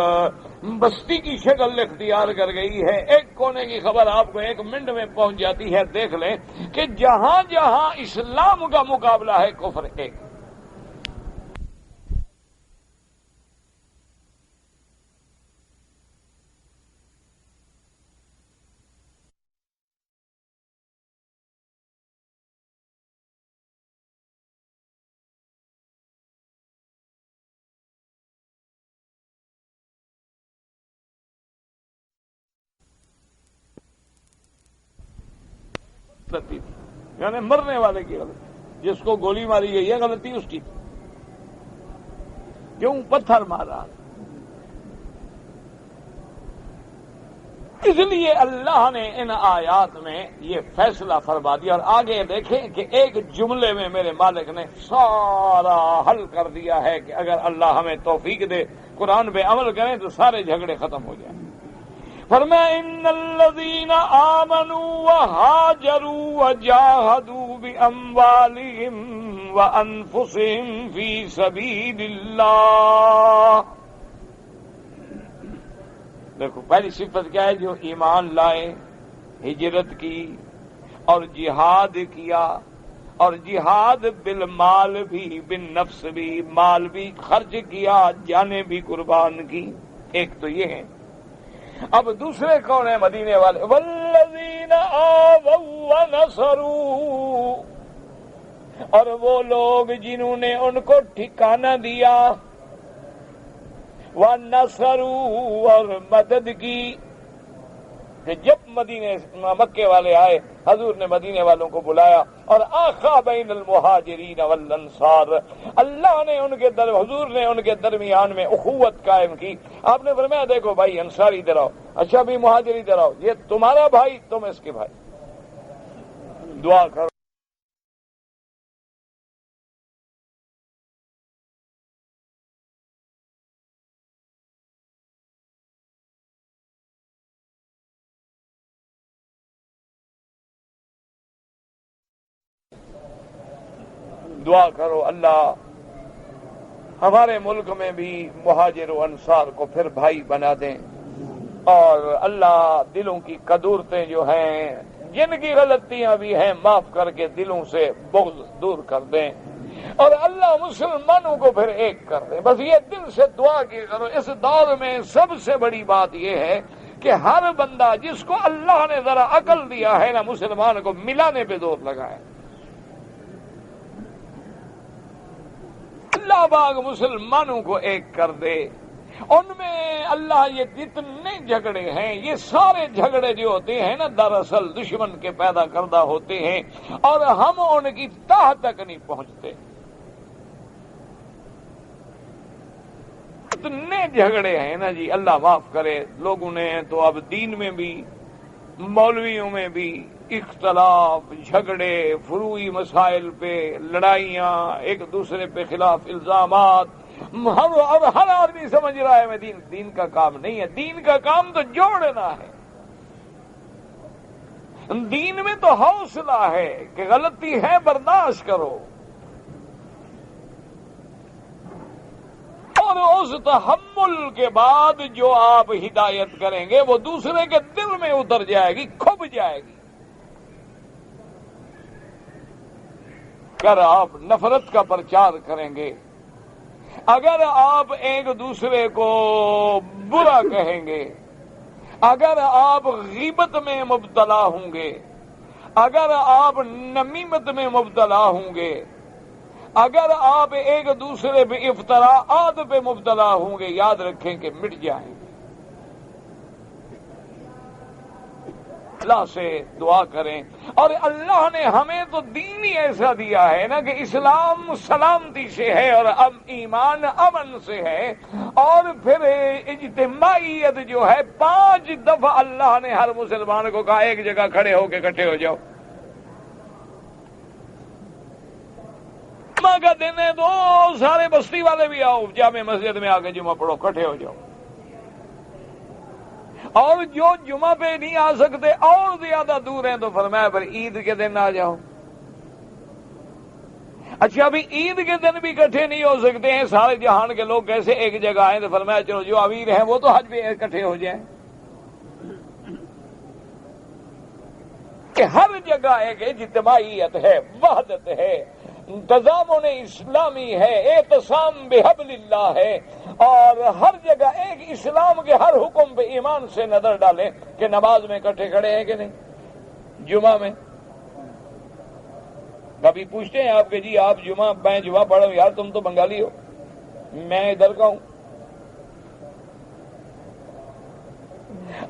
بستی کی شکل اختیار کر گئی ہے، ایک کونے کی خبر آپ کو 1 منٹ میں پہنچ جاتی ہے۔ دیکھ لیں کہ جہاں جہاں اسلام کا مقابلہ ہے کفر ایک۔ غلطی تھی، یعنی مرنے والے کی غلطی، جس کو گولی ماری گئی ہے غلطی اس کی، کیوں پتھر مارا۔ اس لیے اللہ نے ان آیات میں یہ فیصلہ فرما دیا، اور آگے دیکھیں کہ ایک جملے میں میرے مالک نے سارا حل کر دیا ہے کہ اگر اللہ ہمیں توفیق دے قرآن پہ عمل کریں تو سارے جھگڑے ختم ہو جائیں۔ فرمایا ان الذین آمنوا وہاجروا وجاہدوا باموالہم وانفسہم فی سبیل اللہ۔ دیکھو پہلی صفت کیا ہے؟ جو ایمان لائے، ہجرت کی اور جہاد کیا، اور جہاد بالمال بھی، بالنفس بھی، مال بھی خرچ کیا، جانیں بھی قربان کی۔ ایک تو یہ ہے۔ اب دوسرے کون ہیں؟ مدینے والے، والذین آووا ونصروا، اور وہ لوگ جنہوں نے ان کو ٹھکانہ دیا، وَنَصَرُوا، اور مدد کی۔ کہ جب مکے والے آئے، حضور نے مدینے والوں کو بلایا، اور آخا بین المہاجرین والانصار، اللہ نے حضور نے ان کے درمیان میں اخوت قائم کی۔ آپ نے فرمایا دیکھو بھائی انصاری ادھر آؤ، اچھا بھی مہاجری ادھر آؤ، یہ تمہارا بھائی، تم اس کے بھائی، دعا کرو۔ دعا کرو اللہ ہمارے ملک میں بھی مہاجر و انصار کو پھر بھائی بنا دیں، اور اللہ دلوں کی قدورتیں جو ہیں، جن کی غلطیاں بھی ہیں، معاف کر کے دلوں سے بغض دور کر دیں، اور اللہ مسلمانوں کو پھر ایک کر دیں۔ بس یہ دل سے دعا کی کرو۔ اس دور میں سب سے بڑی بات یہ ہے کہ ہر بندہ جس کو اللہ نے ذرا عقل دیا ہے نا، مسلمان کو ملانے پہ زور لگائے۔ اللہ باغ مسلمانوں کو ایک کر دے۔ ان میں اللہ یہ جتنے جھگڑے ہیں، یہ سارے جھگڑے جو ہوتے ہیں نا، دراصل دشمن کے پیدا کردہ ہوتے ہیں، اور ہم ان کی تہ تک نہیں پہنچتے۔ اتنے جھگڑے ہیں نا جی، اللہ معاف کرے، لوگوں نے تو اب دین میں بھی، مولویوں میں بھی اختلاف، جھگڑے، فروعی مسائل پہ لڑائیاں، ایک دوسرے پہ خلاف الزامات۔ اب ہر آدمی سمجھ رہا ہے میں دین کا کام نہیں ہے، دین کا کام تو جوڑنا ہے۔ دین میں تو حوصلہ ہے کہ غلطی ہے برداشت کرو، اور اس تحمل کے بعد جو آپ ہدایت کریں گے وہ دوسرے کے دل میں اتر جائے گی، کھب جائے گی۔ اگر آپ نفرت کا پرچار کریں گے، اگر آپ ایک دوسرے کو برا کہیں گے، اگر آپ غیبت میں مبتلا ہوں گے، اگر آپ نمیمت میں مبتلا ہوں گے، اگر آپ ایک دوسرے پہ افتراءات پہ مبتلا ہوں گے، یاد رکھیں کہ مٹ جائیں گے۔ اللہ سے دعا کریں، اور اللہ نے ہمیں تو دین ہی ایسا دیا ہے نا کہ اسلام سلامتی سے ہے اور ایمان امن سے ہے، اور پھر اجتماعیت جو ہے 5 دفعہ اللہ نے ہر مسلمان کو کہا ایک جگہ کھڑے ہو کے اکٹھے ہو جاؤ۔ جمعہ کا دن ہے تو سارے بستی والے بھی آؤ، جامع مسجد میں آ کے جمعہ پڑھو، اکٹھے ہو جاؤ۔ اور جو جمعہ پہ نہیں آ سکتے اور زیادہ دور ہیں تو فرمایا پھر عید کے دن آ جاؤ۔ اچھا ابھی عید کے دن بھی اکٹھے نہیں ہو سکتے ہیں، سارے جہان کے لوگ کیسے ایک جگہ آئیں؟ تو فرمایا چلو جو امیر ہیں وہ تو حج پہ اکٹھے ہو جائیں۔ کہ ہر جگہ ایک اجتماعیت ہے، وحدت ہے، تضامن اسلامی ہے، اعتصام بحبل اللہ ہے، اور ہر جگہ ایک اسلام کے ہر حکم پہ ایمان سے نظر ڈالیں کہ نماز میں اکٹھے کھڑے ہیں کہ نہیں، جمعہ میں۔ کبھی پوچھتے ہیں آپ کہ جی آپ جمعہ، میں جمعہ پڑھوں، یار تم تو بنگالی ہو، میں ادھر کا ہوں۔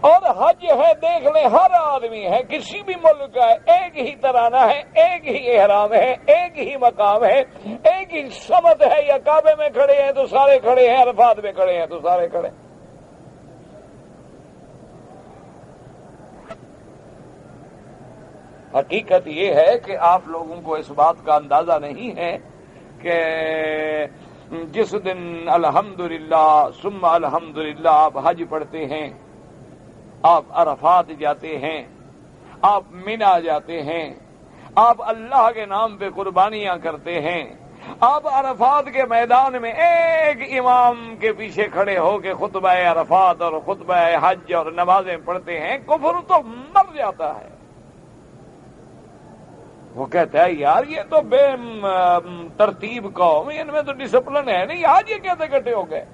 اور حج ہے، دیکھ لیں ہر آدمی ہے، کسی بھی ملک کا ہے، ایک ہی ترانہ ہے، ایک ہی احرام ہے، ایک ہی مقام ہے، ایک ہی سمت ہے، یا کعبے میں کھڑے ہیں تو سارے کھڑے ہیں، عرفات میں کھڑے ہیں تو سارے کھڑے ہیں۔ حقیقت یہ ہے کہ آپ لوگوں کو اس بات کا اندازہ نہیں ہے کہ جس دن الحمدللہ ثم الحمدللہ آپ حج پڑھتے ہیں، آپ عرفات جاتے ہیں، آپ منا جاتے ہیں، آپ اللہ کے نام پہ قربانیاں کرتے ہیں، آپ عرفات کے میدان میں ایک امام کے پیچھے کھڑے ہو کے خطبہ عرفات اور خطبہ حج اور نمازیں پڑھتے ہیں، کفر تو مر جاتا ہے۔ وہ کہتا ہے یار یہ تو بے ترتیب قوم، ان میں تو ڈسپلن ہے نہیں، آج یہ کیسے اکٹھے ہو گئے؟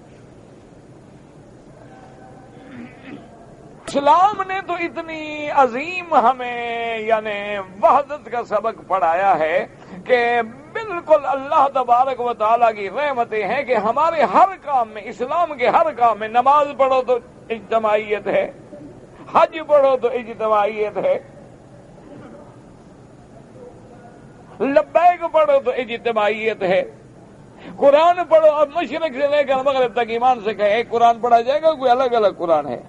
اسلام نے تو اتنی عظیم ہمیں یعنی وحدت کا سبق پڑھایا ہے کہ بالکل اللہ تبارک و تعالیٰ کی رحمتیں ہیں کہ ہمارے ہر کام میں، اسلام کے ہر کام میں، نماز پڑھو تو اجتماعیت ہے، حج پڑھو تو اجتماعیت ہے، لبیک پڑھو تو اجتماعیت ہے، قرآن پڑھو، اب مشرق سے لے کر مغرب تک ایمان سے کہیں ایک قرآن پڑھا جائے گا، کوئی الگ الگ قرآن ہے؟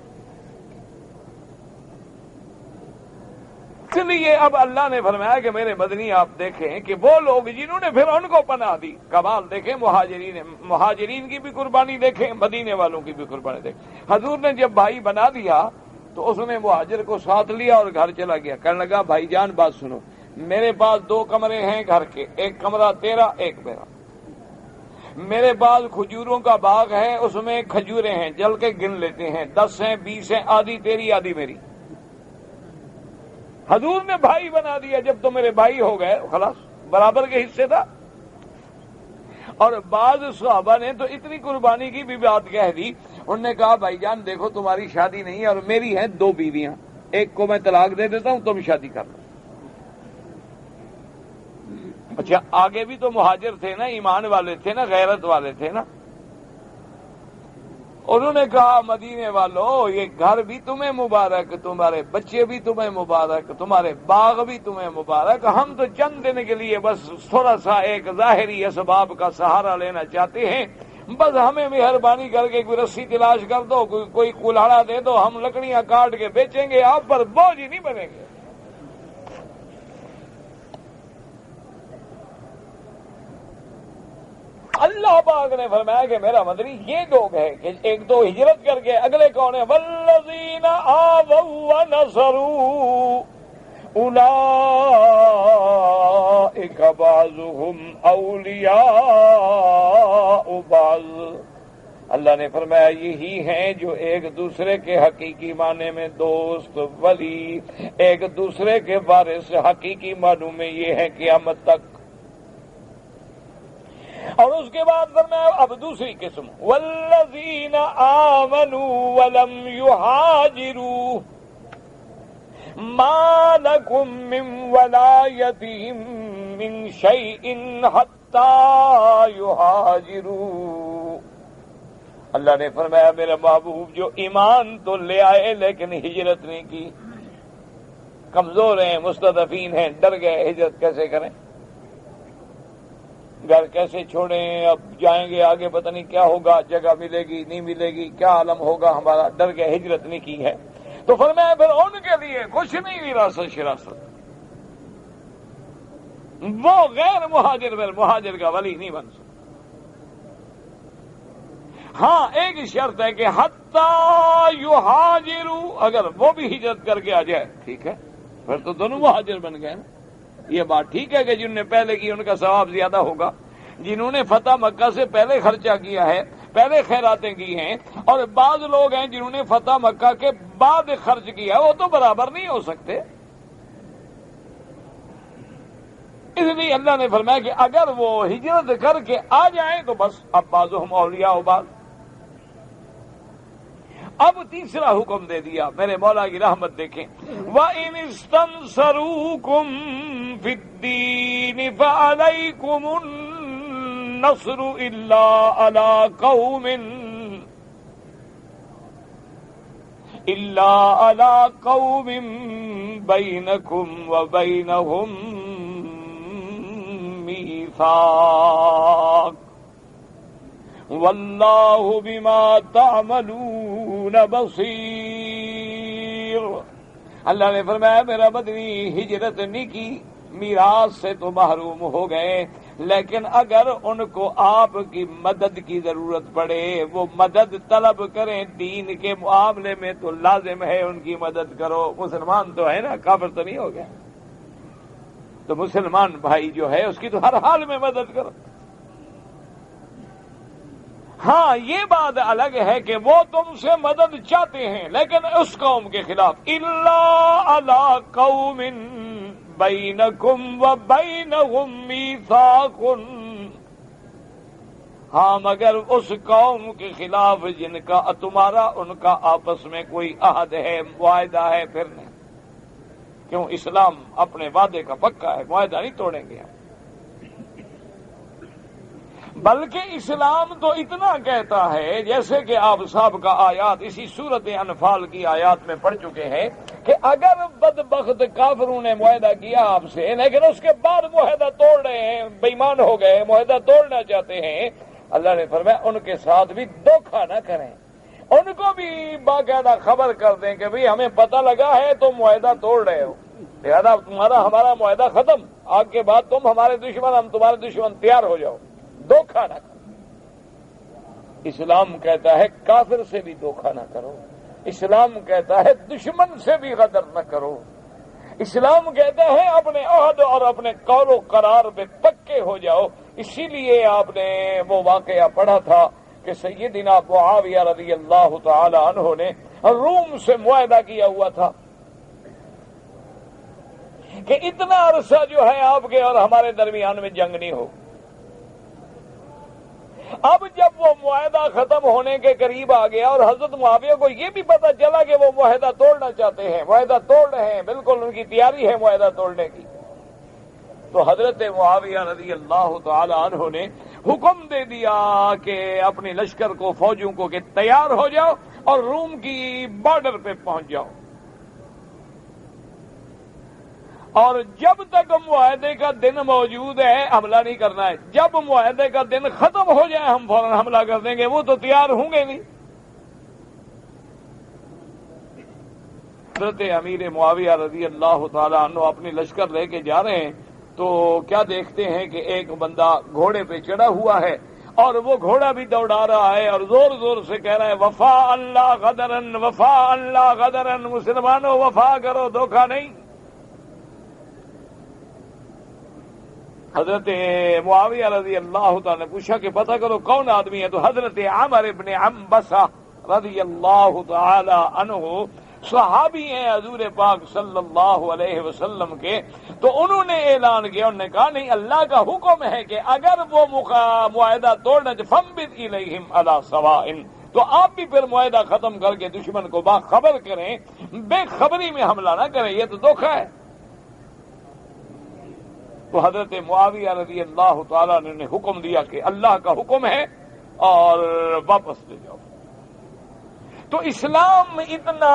اس لیے اب اللہ نے فرمایا کہ میرے مدنی آپ دیکھیں کہ وہ لوگ جنہوں نے پھر ان کو پناہ دی، کمال دیکھیں، مہاجرین کی بھی قربانی دیکھیں، مدینے والوں کی بھی قربانی دیکھیں۔ حضور نے جب بھائی بنا دیا تو اس نے مہاجر کو ساتھ لیا اور گھر چلا گیا، کہنے لگا بھائی جان بات سنو، میرے پاس 2 کمرے ہیں گھر کے، ایک کمرہ تیرا ایک میرا، میرے پاس کھجوروں کا باغ ہے، اس میں کھجوریں ہیں، جل کے گن لیتے ہیں، 10 ہیں 20 ہیں، آدھی تیری آدھی میری۔ حضور نے بھائی بنا دیا، جب تو میرے بھائی ہو گئے خلاص برابر کے حصے تھا۔ اور بعض صحابہ نے تو اتنی قربانی کی بھی بات کہہ دی، انہوں نے کہا بھائی جان دیکھو تمہاری شادی نہیں ہے اور میری ہیں 2 بیویاں، ایک کو میں طلاق دے دیتا ہوں، تم شادی کر لو۔ اچھا آگے بھی تو مہاجر تھے نا، ایمان والے تھے نا، غیرت والے تھے نا، انہوں نے کہا مدینے والوں یہ گھر بھی تمہیں مبارک، تمہارے بچے بھی تمہیں مبارک، تمہارے باغ بھی تمہیں مبارک، ہم تو چند دن کے لیے بس تھوڑا سا ایک ظاہری اسباب کا سہارا لینا چاہتے ہیں، بس ہمیں مہربانی کر کے کوئی رسی تلاش کر دو، کوئی کلاڑا دے دو، ہم لکڑیاں کاٹ کے بیچیں گے، آپ پر بوجھ ہی نہیں بنیں گے۔ اللہ پاک نے فرمایا کہ میرا مدنی یہ لوگ ہیں کہ ایک تو ہجرت کر کے، اگلے کون ہیں؟ والذین آووا ونصروا اولئک بعضهم اولیاء بعض۔ اللہ نے فرمایا یہی ہیں جو ایک دوسرے کے حقیقی معنی میں دوست، ولی، ایک دوسرے کے وارث، حقیقی معنوں میں یہ ہے قیامت تک۔ اور اس کے بعد فرمایا اب دوسری قسم والذین آمنوا ولم یہاجروا ما لکم من ولایتہم من شیء حتی یہاجروا۔ اللہ نے فرمایا میرے محبوب جو ایمان تو لے آئے لیکن ہجرت نہیں کی، کمزور ہیں، مستضعفین ہیں، ڈر گئے، ہجرت کیسے کریں، گھر کیسے چھوڑیں، اب جائیں گے آگے پتہ نہیں کیا ہوگا، جگہ ملے گی نہیں ملے گی، کیا عالم ہوگا ہمارا، ڈر گئے، ہجرت نہیں کی ہے، تو فرمایا پھر ان کے لیے کچھ نہیں وراثت شراثت، وہ غیر مہاجر پھر مہاجر کا ولی نہیں بن سکتا۔ ہاں ایک شرط ہے کہ حتی یہاجروا، اگر وہ بھی ہجرت کر کے آ جائے ٹھیک ہے، پھر تو دونوں مہاجر بن گئے نا۔ یہ بات ٹھیک ہے کہ جنہوں نے پہلے کی ان کا ثواب زیادہ ہوگا، جنہوں نے فتح مکہ سے پہلے خرچہ کیا ہے، پہلے خیراتیں کی ہیں، اور بعض لوگ ہیں جنہوں نے فتح مکہ کے بعد خرچ کیا ہے، وہ تو برابر نہیں ہو سکتے۔ اس لیے اللہ نے فرمایا کہ اگر وہ ہجرت کر کے آ جائیں تو بس اب بعضهم اولیاء بعض۔ اب تیسرا حکم دے دیا، میرے مولا کی رحمت دیکھیں، وَإِنِ اسْتَنصَرُوكُمْ فِي الدِّينِ فَعَلَيْكُمُ النَّصْرُ إِلَّا عَلَى قَوْمٍ بَيْنَكُمْ وَبَيْنَهُمْ مِيثَاقٌ واللہ بما تعملون بصیر۔ اللہ نے فرمایا میرا مدنی ہجرت نہیں کی، میراث سے تو محروم ہو گئے، لیکن اگر ان کو آپ کی مدد کی ضرورت پڑے وہ مدد طلب کریں، دین کے معاملے میں تو لازم ہے ان کی مدد کرو۔ مسلمان تو ہے نا، کافر تو نہیں ہو گیا، تو مسلمان بھائی جو ہے اس کی تو ہر حال میں مدد کرو۔ ہاں یہ بات الگ ہے کہ وہ تم سے مدد چاہتے ہیں لیکن اس قوم کے خلاف، الا علی قوم بینکم وبینہم میثاق، ہاں مگر اس قوم کے خلاف جن کا تمہارا ان کا آپس میں کوئی عہد ہے، معاہدہ ہے، پھر نہیں۔ کیوں؟ اسلام اپنے وعدے کا پکا ہے، معاہدہ نہیں توڑیں گے ہم۔ بلکہ اسلام تو اتنا کہتا ہے، جیسے کہ آپ صاحب کا آیات اسی صورت انفال کی آیات میں پڑھ چکے ہیں، کہ اگر بدبخت کافروں نے معاہدہ کیا آپ سے لیکن اس کے بعد معاہدہ توڑ رہے ہیں، بے ایمان ہو گئے، معاہدہ توڑنا چاہتے ہیں، اللہ نے فرمایا ان کے ساتھ بھی دھوکہ نہ کریں، ان کو بھی باقاعدہ خبر کر دیں کہ بھئی ہمیں پتہ لگا ہے تم معاہدہ توڑ رہے ہو، لہذا تمہارا ہمارا معاہدہ ختم، آج کے بعد تم ہمارے دشمن، ہم تمہارے دشمن، تیار ہو جاؤ، دھوکہ نہ کرو۔ اسلام کہتا ہے کافر سے بھی دھوکہ نہ کرو، اسلام کہتا ہے دشمن سے بھی غدر نہ کرو، اسلام کہتا ہے اپنے عہد اور اپنے قول و قرار پہ پکے ہو جاؤ۔ اسی لیے آپ نے وہ واقعہ پڑھا تھا کہ سیدنا معاویہ رضی اللہ تعالی عنہ نے روم سے معاہدہ کیا ہوا تھا کہ اتنا عرصہ جو ہے آپ کے اور ہمارے درمیان میں جنگ نہیں ہو۔ اب جب وہ معاہدہ ختم ہونے کے قریب آ گیا اور حضرت معاویہ کو یہ بھی پتا چلا کہ وہ معاہدہ توڑنا چاہتے ہیں، معاہدہ توڑ رہے ہیں، بالکل ان کی تیاری ہے معاہدہ توڑنے کی، تو حضرت معاویہ رضی اللہ تعالی عنہ نے حکم دے دیا کہ اپنے لشکر کو، فوجوں کو، کہ تیار ہو جاؤ اور روم کی بارڈر پہ پہنچ جاؤ، اور جب تک معاہدے کا دن موجود ہے حملہ نہیں کرنا ہے، جب معاہدے کا دن ختم ہو جائے ہم فوراً حملہ کر دیں گے، وہ تو تیار ہوں گے نہیں۔ حضرت امیر معاویہ رضی اللہ تعالیٰ عنہ اپنی لشکر لے کے جا رہے ہیں تو کیا دیکھتے ہیں کہ ایک بندہ گھوڑے پہ چڑھا ہوا ہے اور وہ گھوڑا بھی دوڑا رہا ہے اور زور زور سے کہہ رہا ہے وفا اللہ غدرن، وفا اللہ غدرن، مسلمانوں وفا کرو، دھوکہ نہیں۔ حضرت معاویہ رضی اللہ تعالیٰ نے پوچھا کہ پتہ کرو کون آدمی ہے، تو حضرت عمر ابن عنبسہ رضی اللہ تعالی عنہ صحابی ہیں حضور پاک صلی اللہ علیہ وسلم کے، تو انہوں نے اعلان کیا، انہوں نے کہا نہیں، اللہ کا حکم ہے کہ اگر وہ معاہدہ توڑنا فَانبِذْ إِلَيْهِمْ عَلَىٰ سَوَاءٍ، تو آپ بھی پھر معاہدہ ختم کر کے دشمن کو باخبر کریں، بے خبری میں حملہ نہ کریں، یہ تو دھوکہ ہے۔ تو حضرت معاویہ رضی اللہ تعالیٰ نے حکم دیا کہ اللہ کا حکم ہے اور واپس لے جاؤ۔ تو اسلام میں اتنا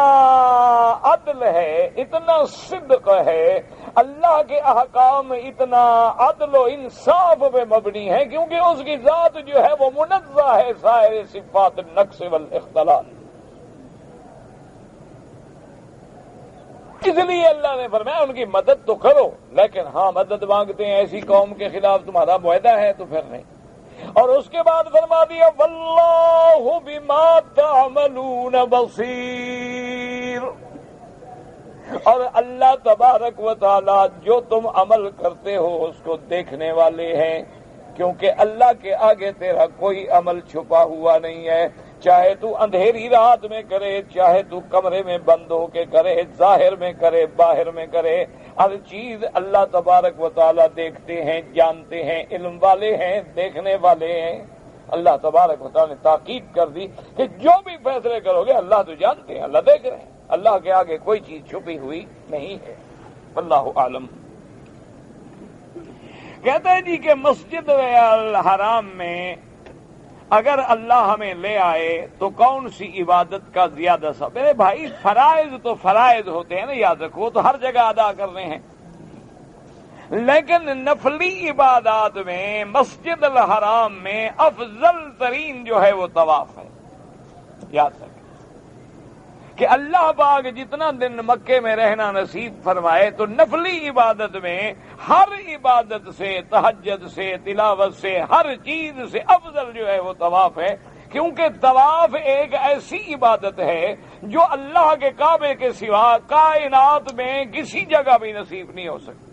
عدل ہے، اتنا صدق ہے، اللہ کے احکام میں اتنا عدل و انصاف پہ مبنی ہے، کیونکہ اس کی ذات جو ہے وہ منزہ ہے سائر صفات النقص والاختلال۔ اس لیے اللہ نے فرمایا ان کی مدد تو کرو، لیکن ہاں مدد مانگتے ہیں ایسی قوم کے خلاف تمہارا معاہدہ ہے تو پھر نہیں۔ اور اس کے بعد فرما دیا واللہ بما تعملون بصیر، اور اللہ تبارک و تعالی جو تم عمل کرتے ہو اس کو دیکھنے والے ہیں، کیونکہ اللہ کے آگے تیرا کوئی عمل چھپا ہوا نہیں ہے، چاہے تو اندھیری رات میں کرے، چاہے تو کمرے میں بند ہو کے کرے، ظاہر میں کرے، باہر میں کرے، ہر چیز اللہ تبارک و تعالی دیکھتے ہیں، جانتے ہیں، علم والے ہیں، دیکھنے والے ہیں۔ اللہ تبارک و تعالی نے تاکید کر دی کہ جو بھی فیصلے کرو گے اللہ تو جانتے ہیں، اللہ دیکھ رہے ہیں، اللہ کے آگے کوئی چیز چھپی ہوئی نہیں ہے۔ واللہ عالم۔ کہتا ہے جی کہ مسجد الحرام میں اگر اللہ ہمیں لے آئے تو کون سی عبادت کا زیادہ سب؟ میرے بھائی فرائض تو فرائض ہوتے ہیں نا، یاد رکھو، تو ہر جگہ ادا کرنے ہیں، لیکن نفلی عبادات میں مسجد الحرام میں افضل ترین جو ہے وہ طواف ہے۔ یاد رکھیں کہ اللہ پاک جتنا دن مکے میں رہنا نصیب فرمائے تو نفلی عبادت میں ہر عبادت سے، تہجد سے، تلاوت سے، ہر چیز سے افضل جو ہے وہ طواف ہے، کیونکہ طواف ایک ایسی عبادت ہے جو اللہ کے کعبے کے سوا کائنات میں کسی جگہ بھی نصیب نہیں ہو سکتی۔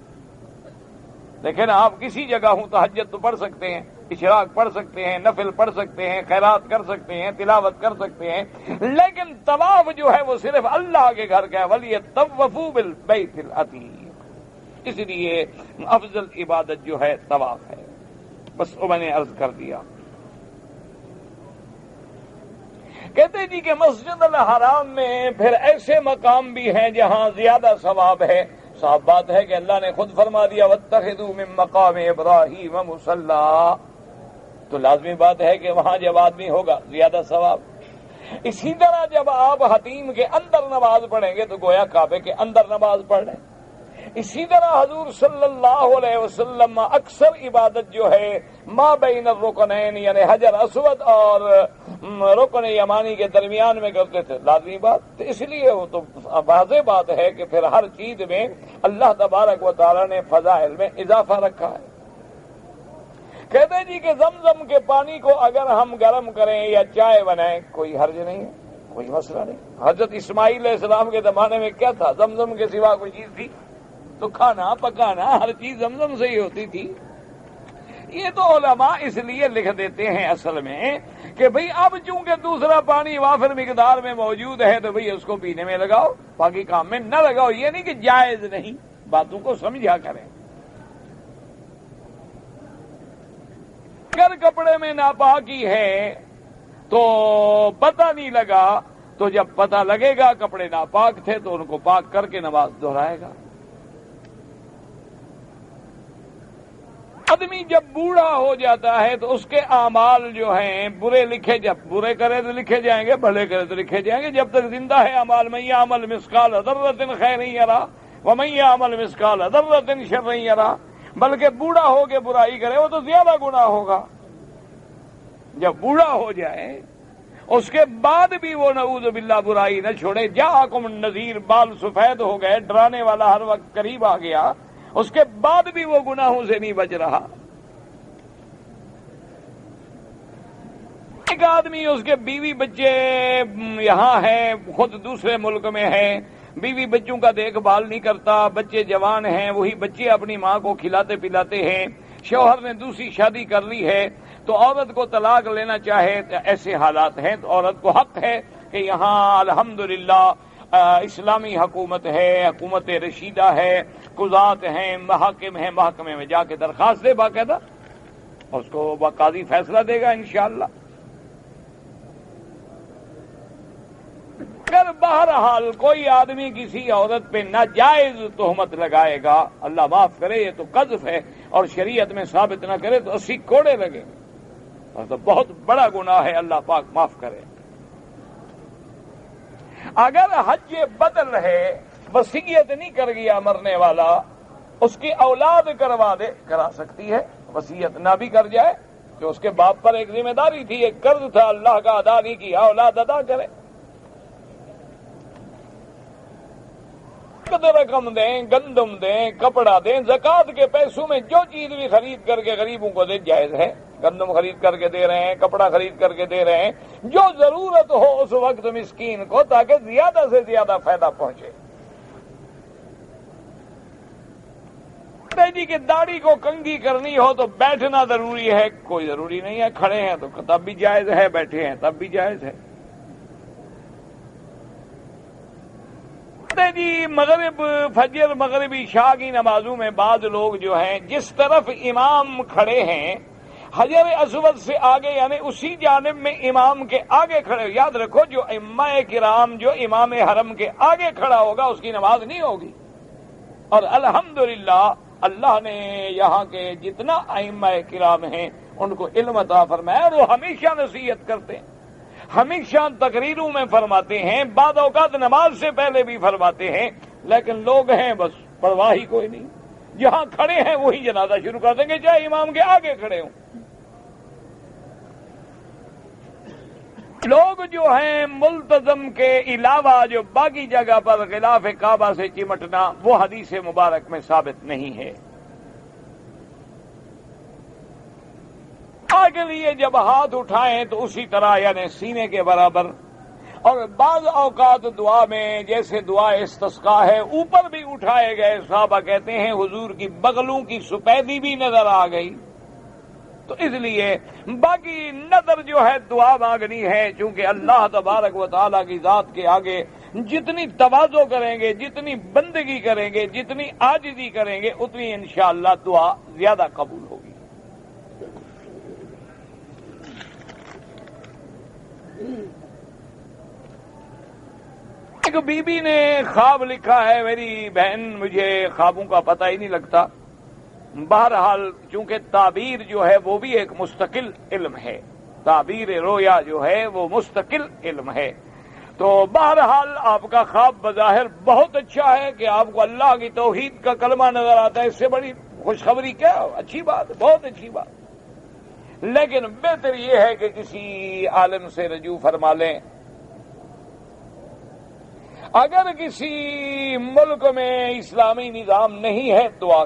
لیکن آپ کسی جگہ ہوں تہجد تو پڑھ سکتے ہیں، اشراق پڑھ سکتے ہیں، نفل پڑھ سکتے ہیں، خیرات کر سکتے ہیں، تلاوت کر سکتے ہیں، لیکن طواف جو ہے وہ صرف اللہ کے گھر کا ہے۔ وَلْيَطَّوَّفُوا بِالْبَيْتِ الْعَتِيقِ، اس لیے افضل عبادت جو ہے طواف ہے۔ بس وہ میں نے عرض کر دیا۔ کہتے جی کہ مسجد الحرام میں پھر ایسے مقام بھی ہیں جہاں زیادہ ثواب ہے۔ صاف بات ہے کہ اللہ نے خود فرما دیا وَاتَّخِذُوا مِن مَّقَامِ إِبْرَاهِيمَ مُصَلًّى، تو لازمی بات ہے کہ وہاں جب آدمی ہوگا زیادہ ثواب۔ اسی طرح جب آپ حتیم کے اندر نماز پڑھیں گے تو گویا کعبے کے اندر نماز پڑھ لیں۔ اسی طرح حضور صلی اللہ علیہ وسلم اکثر عبادت جو ہے ما بین الرکنین یعنی حجر اسود اور رکن یمانی کے درمیان میں کرتے تھے، لازمی بات۔ تو اس لیے وہ تو واضح بات ہے کہ پھر ہر چیز میں اللہ تبارک و تعالی نے فضائل میں اضافہ رکھا ہے۔ کہتے ہیں جی کہ زمزم کے پانی کو اگر ہم گرم کریں یا چائے بنائیں کوئی حرج نہیں ہے، کوئی مسئلہ نہیں۔ حضرت اسماعیل علیہ السلام کے زمانے میں کیا تھا؟ زمزم کے سوا کوئی چیز تھی؟ تو کھانا پکانا ہر چیز زمزم سے ہی ہوتی تھی۔ یہ تو علماء اس لیے لکھ دیتے ہیں اصل میں کہ بھئی اب چونکہ دوسرا پانی وافر مقدار میں موجود ہے تو بھئی اس کو پینے میں لگاؤ، باقی کام میں نہ لگاؤ۔ یہ نہیں کہ جائز نہیں، باتوں کو سمجھا کریں۔ اگر کپڑے میں ناپاکی ہے تو پتہ نہیں لگا، تو جب پتہ لگے گا کپڑے ناپاک تھے تو ان کو پاک کر کے نماز دہرائے گا۔ آدمی جب بوڑھا ہو جاتا ہے تو اس کے اعمال جو ہیں برے لکھے، جب برے کرے تو لکھے جائیں گے، بھلے کرے تو لکھے جائیں گے۔ جب تک زندہ ہے اعمال من یعمل مثقال ذرۃ خیرا یرا ومن یعمل مثقال ذرۃ شرا یرا، بلکہ بوڑھا ہو کے برائی کرے وہ تو زیادہ گناہ ہوگا۔ جب بوڑھا ہو جائے اس کے بعد بھی وہ نعوذ باللہ برائی نہ چھوڑے، جاءکم النذیر، بال سفید ہو گئے، ڈرانے والا ہر وقت قریب آ گیا، اس کے بعد بھی وہ گناہوں سے نہیں بچ رہا۔ ایک آدمی اس کے بیوی بچے یہاں ہیں، خود دوسرے ملک میں ہے، بیوی بچوں کا دیکھ بھال نہیں کرتا، بچے جوان ہیں، وہی بچے اپنی ماں کو کھلاتے پلاتے ہیں، شوہر نے دوسری شادی کر لی ہے تو عورت کو طلاق لینا چاہے، ایسے حالات ہیں تو عورت کو حق ہے کہ یہاں الحمدللہ اسلامی حکومت ہے، حکومت رشیدہ ہے، قضات ہیں، محاکم ہیں، محکمے میں جا کے درخواست دے باقاعدہ، اس کو قاضی فیصلہ دے گا انشاءاللہ۔ اگر بہرحال کوئی آدمی کسی عورت پہ ناجائز تہمت لگائے گا، اللہ معاف کرے یہ تو قذف ہے، اور شریعت میں ثابت نہ کرے تو 80 کوڑے لگیں گے، اور تو بہت بڑا گناہ ہے، اللہ پاک معاف کرے۔ اگر حج بدل ہے، وصیت نہیں کر گیا مرنے والا، اس کی اولاد کرا سکتی ہے، وصیت نہ بھی کر جائے، جو اس کے باپ پر ایک ذمہ داری تھی، ایک قرض تھا اللہ کا، ادا نہیں کیا، اولاد ادا کرے، رقم دیں، گندم دیں، کپڑا دیں، زکوٰۃ کے پیسوں میں جو چیز بھی خرید کر کے غریبوں کو دے جائز ہے، گندم خرید کر کے دے رہے ہیں، کپڑا خرید کر کے دے رہے ہیں، جو ضرورت ہو اس وقت مسکین کو، تاکہ زیادہ سے زیادہ فائدہ پہنچے۔ جی کہ داڑھی کو کنگھی کرنی ہو تو بیٹھنا ضروری ہے، کوئی ضروری نہیں ہے، کھڑے ہیں تو تب بھی جائز ہے، بیٹھے ہیں تب بھی جائز ہے۔ جی مغرب، فجر، مغرب، عشاء کی نمازوں میں بعض لوگ جو ہیں جس طرف امام کھڑے ہیں حجر اسود سے آگے، یعنی اسی جانب میں امام کے آگے کھڑے، یاد رکھو جو ائمہ کرام جو امام حرم کے آگے کھڑا ہوگا اس کی نماز نہیں ہوگی، اور الحمدللہ اللہ نے یہاں کے جتنا ائمہ کرام ہیں ان کو علم عطا فرمایا، اور وہ ہمیشہ نصیحت کرتے ہیں، ہمیشہ تقریروں میں فرماتے ہیں، بعض اوقات نماز سے پہلے بھی فرماتے ہیں، لیکن لوگ ہیں بس پرواہ ہی کوئی نہیں، جہاں کھڑے ہیں وہی جنازہ شروع کر دیں گے چاہے امام کے آگے کھڑے ہوں۔ لوگ جو ہیں ملتزم کے علاوہ جو باقی جگہ پر غلاف کعبہ سے چمٹنا، وہ حدیث مبارک میں ثابت نہیں ہے۔ کے لیے جب ہاتھ اٹھائیں تو اسی طرح یعنی سینے کے برابر، اور بعض اوقات دعا میں جیسے دعا استسقاء ہے اوپر بھی اٹھائے گئے، صحابہ کہتے ہیں حضور کی بغلوں کی سپیدی بھی نظر آ گئی، تو اس لیے باقی نظر جو ہے دعا مانگنی ہے، چونکہ اللہ تبارک و تعالیٰ کی ذات کے آگے جتنی تواضع کریں گے، جتنی بندگی کریں گے، جتنی عاجزی کریں گے، اتنی انشاءاللہ دعا زیادہ قبول ہوگی۔ ایک بی بی نے خواب لکھا ہے، میری بہن مجھے خوابوں کا پتہ ہی نہیں لگتا، بہرحال چونکہ تعبیر جو ہے وہ بھی ایک مستقل علم ہے، تعبیر رویا جو ہے وہ مستقل علم ہے، تو بہرحال آپ کا خواب بظاہر بہت اچھا ہے کہ آپ کو اللہ کی توحید کا کلمہ نظر آتا ہے، اس سے بڑی خوشخبری کیا، اچھی بات، بہت اچھی بات، لیکن بہتر یہ ہے کہ کسی عالم سے رجوع فرما لیں۔ اگر کسی ملک میں اسلامی نظام نہیں ہے دعا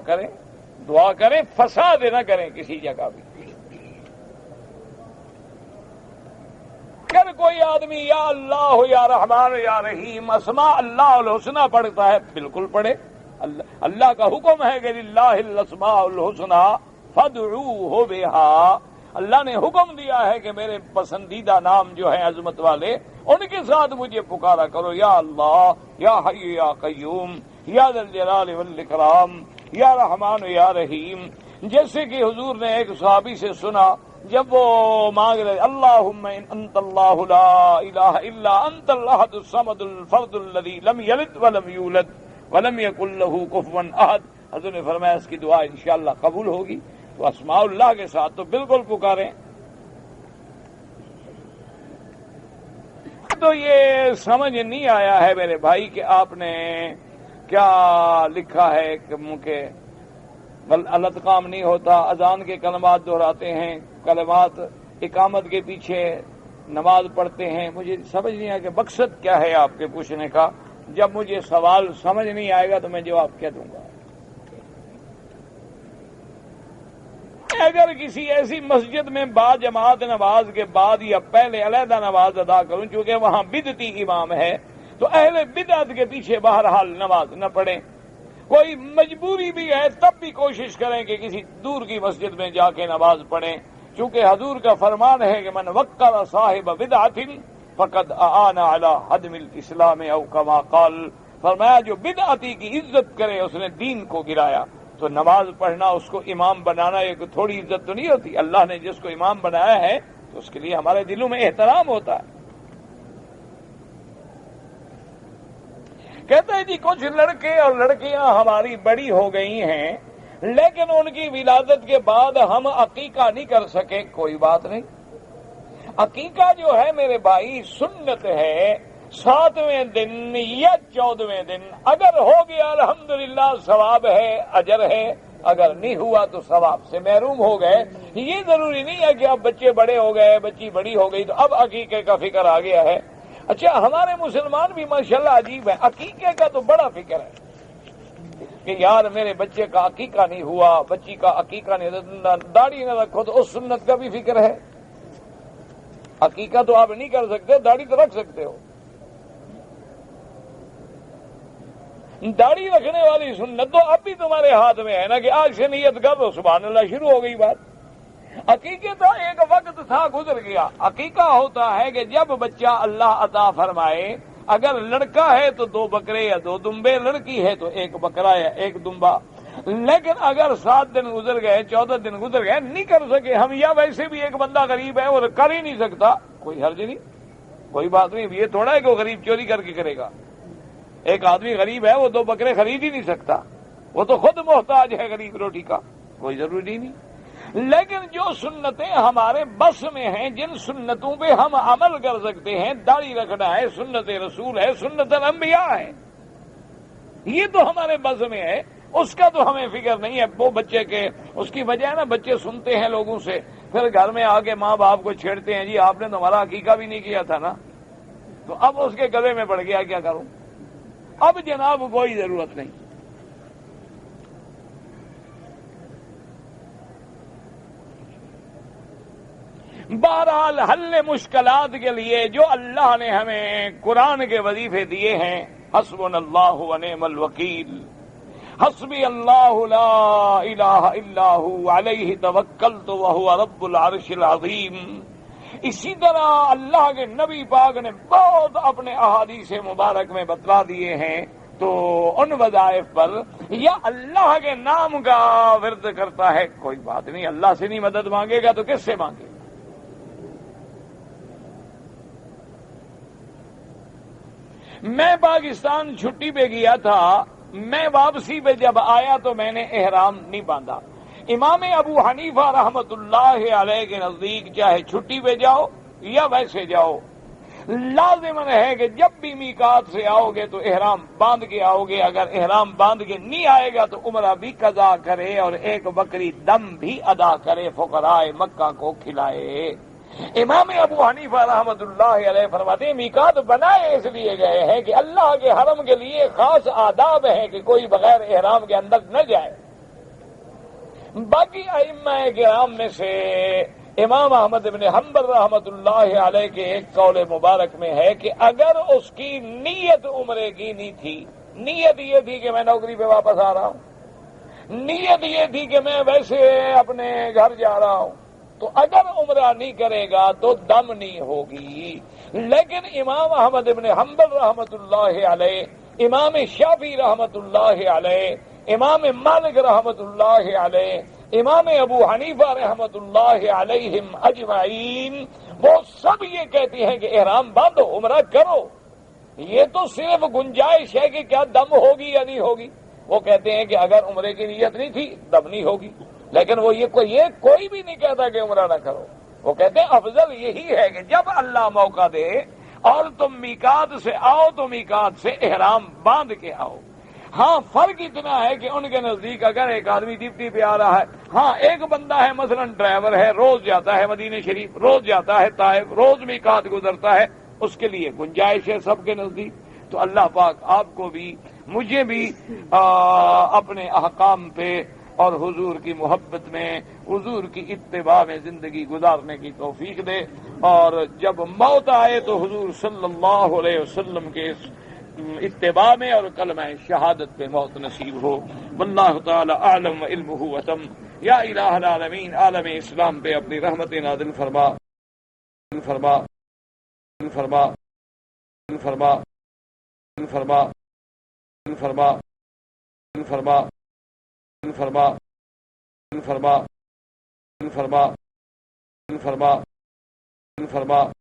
کریں، فساد نہ کریں کسی جگہ بھی۔ اگر کوئی آدمی یا اللہ یا رحمان یا رحیم اسماء اللہ الحسنہ پڑھتا ہے، بالکل پڑھے، اللہ کا حکم ہے کہ للہ الاسماء الحسنہ فادعوہ بہا، اللہ نے حکم دیا ہے کہ میرے پسندیدہ نام جو ہیں عظمت والے ان کے ساتھ مجھے پکارا کرو، یا اللہ، یا حی یا قیوم، یا ذا الجلال والاکرام، یا رحمان یا رحیم۔ جیسے کہ حضور نے ایک صحابی سے سنا جب وہ مانگ رہے اللہم انت اللہ لا الہ الا انت الاحد الصمد الفرد الذی لم یلد ولم یولد ولم یکن لہ کفوا احد، حضور نے فرمایا اس کی دعا انشاءاللہ قبول ہوگی، تو اسماء اللہ کے ساتھ تو بالکل پکاریں۔ تو یہ سمجھ نہیں آیا ہے میرے بھائی کہ آپ نے کیا لکھا ہے کہ غلط کام نہیں ہوتا، اذان کے کلمات دہراتے ہیں، کلمات اقامت کے پیچھے نماز پڑھتے ہیں، مجھے سمجھ نہیں آیا کہ مقصد کیا ہے آپ کے پوچھنے کا۔ جب مجھے سوال سمجھ نہیں آئے گا تو میں جواب کیا دوں گا۔ اگر کسی ایسی مسجد میں با جماعت نماز کے بعد یا پہلے علیحدہ نماز ادا کروں، چونکہ وہاں بدعتی امام ہے، تو اہل بدعت کے پیچھے بہرحال نماز نہ پڑھیں۔ کوئی مجبوری بھی ہے تب بھی کوشش کریں کہ کسی دور کی مسجد میں جا کے نماز پڑھیں، چونکہ حضور کا فرمان ہے کہ من وقر صاحب بدعت فقد اعان علی حدم الاسلام او کما قال، فرمایا جو بدعتی کی عزت کرے اس نے دین کو گرایا۔ تو نماز پڑھنا، اس کو امام بنانا ایک تھوڑی عزت تو نہیں ہوتی، اللہ نے جس کو امام بنایا ہے تو اس کے لیے ہمارے دلوں میں احترام ہوتا ہے۔ کہتے ہیں جی کچھ لڑکے اور لڑکیاں ہماری بڑی ہو گئی ہیں لیکن ان کی ولادت کے بعد ہم عقیقہ نہیں کر سکے، کوئی بات نہیں۔ عقیقہ جو ہے میرے بھائی سنت ہے، 7ویں دن یا 14ویں دن اگر ہو گیا الحمدللہ ثواب ہے، اجر ہے، اگر نہیں ہوا تو ثواب سے محروم ہو گئے۔ یہ ضروری نہیں ہے کہ اب بچے بڑے ہو گئے، بچی بڑی ہو گئی تو اب عقیقے کا فکر آ گیا ہے۔ اچھا ہمارے مسلمان بھی ماشاءاللہ عجیب ہے، عقیقے کا تو بڑا فکر ہے کہ یار میرے بچے کا عقیقہ نہیں ہوا، بچی کا عقیقہ نہیں، داڑھی نہ رکھو تو اس سنت کا بھی فکر ہے۔ عقیقہ تو آپ نہیں کر سکتے، داڑھی تو رکھ سکتے ہو۔ داڑھی رکھنے والی سنت تو اب بھی تمہارے ہاتھ میں ہے نا کہ آج سے نیت کر دو، سبحان اللہ شروع ہو گئی بات۔ عقیقے تو ایک وقت تھا گزر گیا۔ عقیقہ ہوتا ہے کہ جب بچہ اللہ عطا فرمائے، اگر لڑکا ہے تو 2 بکرے یا 2 دمبے، لڑکی ہے تو 1 بکرا یا 1 دمبا۔ لیکن اگر 7 دن گزر گئے، 14 دن گزر گئے، نہیں کر سکے ہم، یا ویسے بھی ایک بندہ غریب ہے وہ کر ہی نہیں سکتا، کوئی حرج نہیں، کوئی بات نہیں۔ یہ تھوڑا ہے کہ وہ غریب چوری کر کے کرے گا، ایک آدمی غریب ہے وہ 2 بکرے خرید ہی نہیں سکتا، وہ تو خود محتاج ہے غریب روٹی کا، کوئی ضروری نہیں۔ لیکن جو سنتیں ہمارے بس میں ہیں، جن سنتوں پہ ہم عمل کر سکتے ہیں، داڑھی رکھنا ہے، سنت رسول ہے، سنت الانبیاء ہے، یہ تو ہمارے بس میں ہے، اس کا تو ہمیں فکر نہیں ہے۔ وہ بچے کے اس کی وجہ ہے نا، بچے سنتے ہیں لوگوں سے، پھر گھر میں آ کے ماں باپ کو چھیڑتے ہیں، جی آپ نے تو ہمارا عقیقہ بھی نہیں کیا تھا نا، تو اب اس کے گلے میں پڑ گیا، کیا کروں؟ اب جناب کوئی ضرورت نہیں۔ بہرحال حل مشکلات کے لیے جو اللہ نے ہمیں قرآن کے وظیفے دیے ہیں، حسبنا اللہ ونعم الوکیل، حسبی اللہ لا الہ الا ہوا علیہ توکلت وہو رب العرش العظیم۔ اسی طرح اللہ کے نبی پاک نے بہت اپنے احادیث مبارک میں بتلا دیے ہیں، تو ان وظائف پر یا اللہ کے نام کا ورد کرتا ہے، کوئی بات نہیں، اللہ سے نہیں مدد مانگے گا تو کس سے مانگے؟ میں پاکستان چھٹی پہ گیا تھا، میں واپسی پہ جب آیا تو میں نے احرام نہیں باندھا۔ امام ابو حنیفہ رحمت اللہ علیہ کے نزدیک چاہے چھٹی پہ جاؤ یا ویسے جاؤ، لازماً ہے کہ جب بھی میقات سے آؤ گے تو احرام باندھ کے آؤ گے، اگر احرام باندھ کے نہیں آئے گا تو عمرہ بھی قضا کرے اور 1 بکری دم بھی ادا کرے، فقراء مکہ کو کھلائے۔ امام ابو حنیفہ رحمت اللہ علیہ فرماتے ہیں میقات بنائے اس لیے گئے ہیں کہ اللہ کے حرم کے لیے خاص آداب ہیں کہ کوئی بغیر احرام کے اندر نہ جائے۔ باقی ائمہ کرام میں سے امام احمد بن حنبل رحمت اللہ علیہ کے ایک قول مبارک میں ہے کہ اگر اس کی نیت عمرے کی نہیں تھی، نیت یہ تھی کہ میں نوکری پہ واپس آ رہا ہوں، نیت یہ تھی کہ میں ویسے اپنے گھر جا رہا ہوں، تو اگر عمرہ نہیں کرے گا تو دم نہیں ہوگی۔ لیکن امام احمد بن حنبل رحمت اللہ علیہ، امام شافعی رحمت اللہ علیہ، امام مالک رحمت اللہ علیہ، امام ابو حنیفہ رحمت اللہ علیہم اجمعین، وہ سب یہ کہتے ہیں کہ احرام باندھو، عمرہ کرو۔ یہ تو صرف گنجائش ہے کہ کیا دم ہوگی یا نہیں ہوگی۔ وہ کہتے ہیں کہ اگر عمرے کی نیت نہیں تھی دم نہیں ہوگی، لیکن وہ یہ کوئی بھی نہیں کہتا کہ عمرہ نہ کرو۔ وہ کہتے ہیں افضل یہی ہے کہ جب اللہ موقع دے اور تم میقات سے آؤ تو میقات سے احرام باندھ کے آؤ۔ ہاں فرق اتنا ہے کہ ان کے نزدیک اگر ایک آدمی ڈپٹی پہ آ رہا ہے، ہاں ایک بندہ ہے مثلا ڈرائیور ہے، روز جاتا ہے مدینہ شریف، روز جاتا ہے طائف، روز میقات گزرتا ہے، اس کے لیے گنجائش ہے سب کے نزدیک۔ تو اللہ پاک آپ کو بھی مجھے بھی اپنے احکام پہ اور حضور کی محبت میں، حضور کی اتباع میں زندگی گزارنے کی توفیق دے، اور جب موت آئے تو حضور صلی اللہ علیہ وسلم کے اتباع میں اور کلمہ شہادت پہ موت نصیب ہو۔ واللہ تعالی اعلم وعلمہ وتم۔ یا الہ العالمین، عالم اسلام پہ اپنی رحمت نازل فرما۔ فرما فرما فرما فرما فرما فرما فرما فرما فرما فرما فرما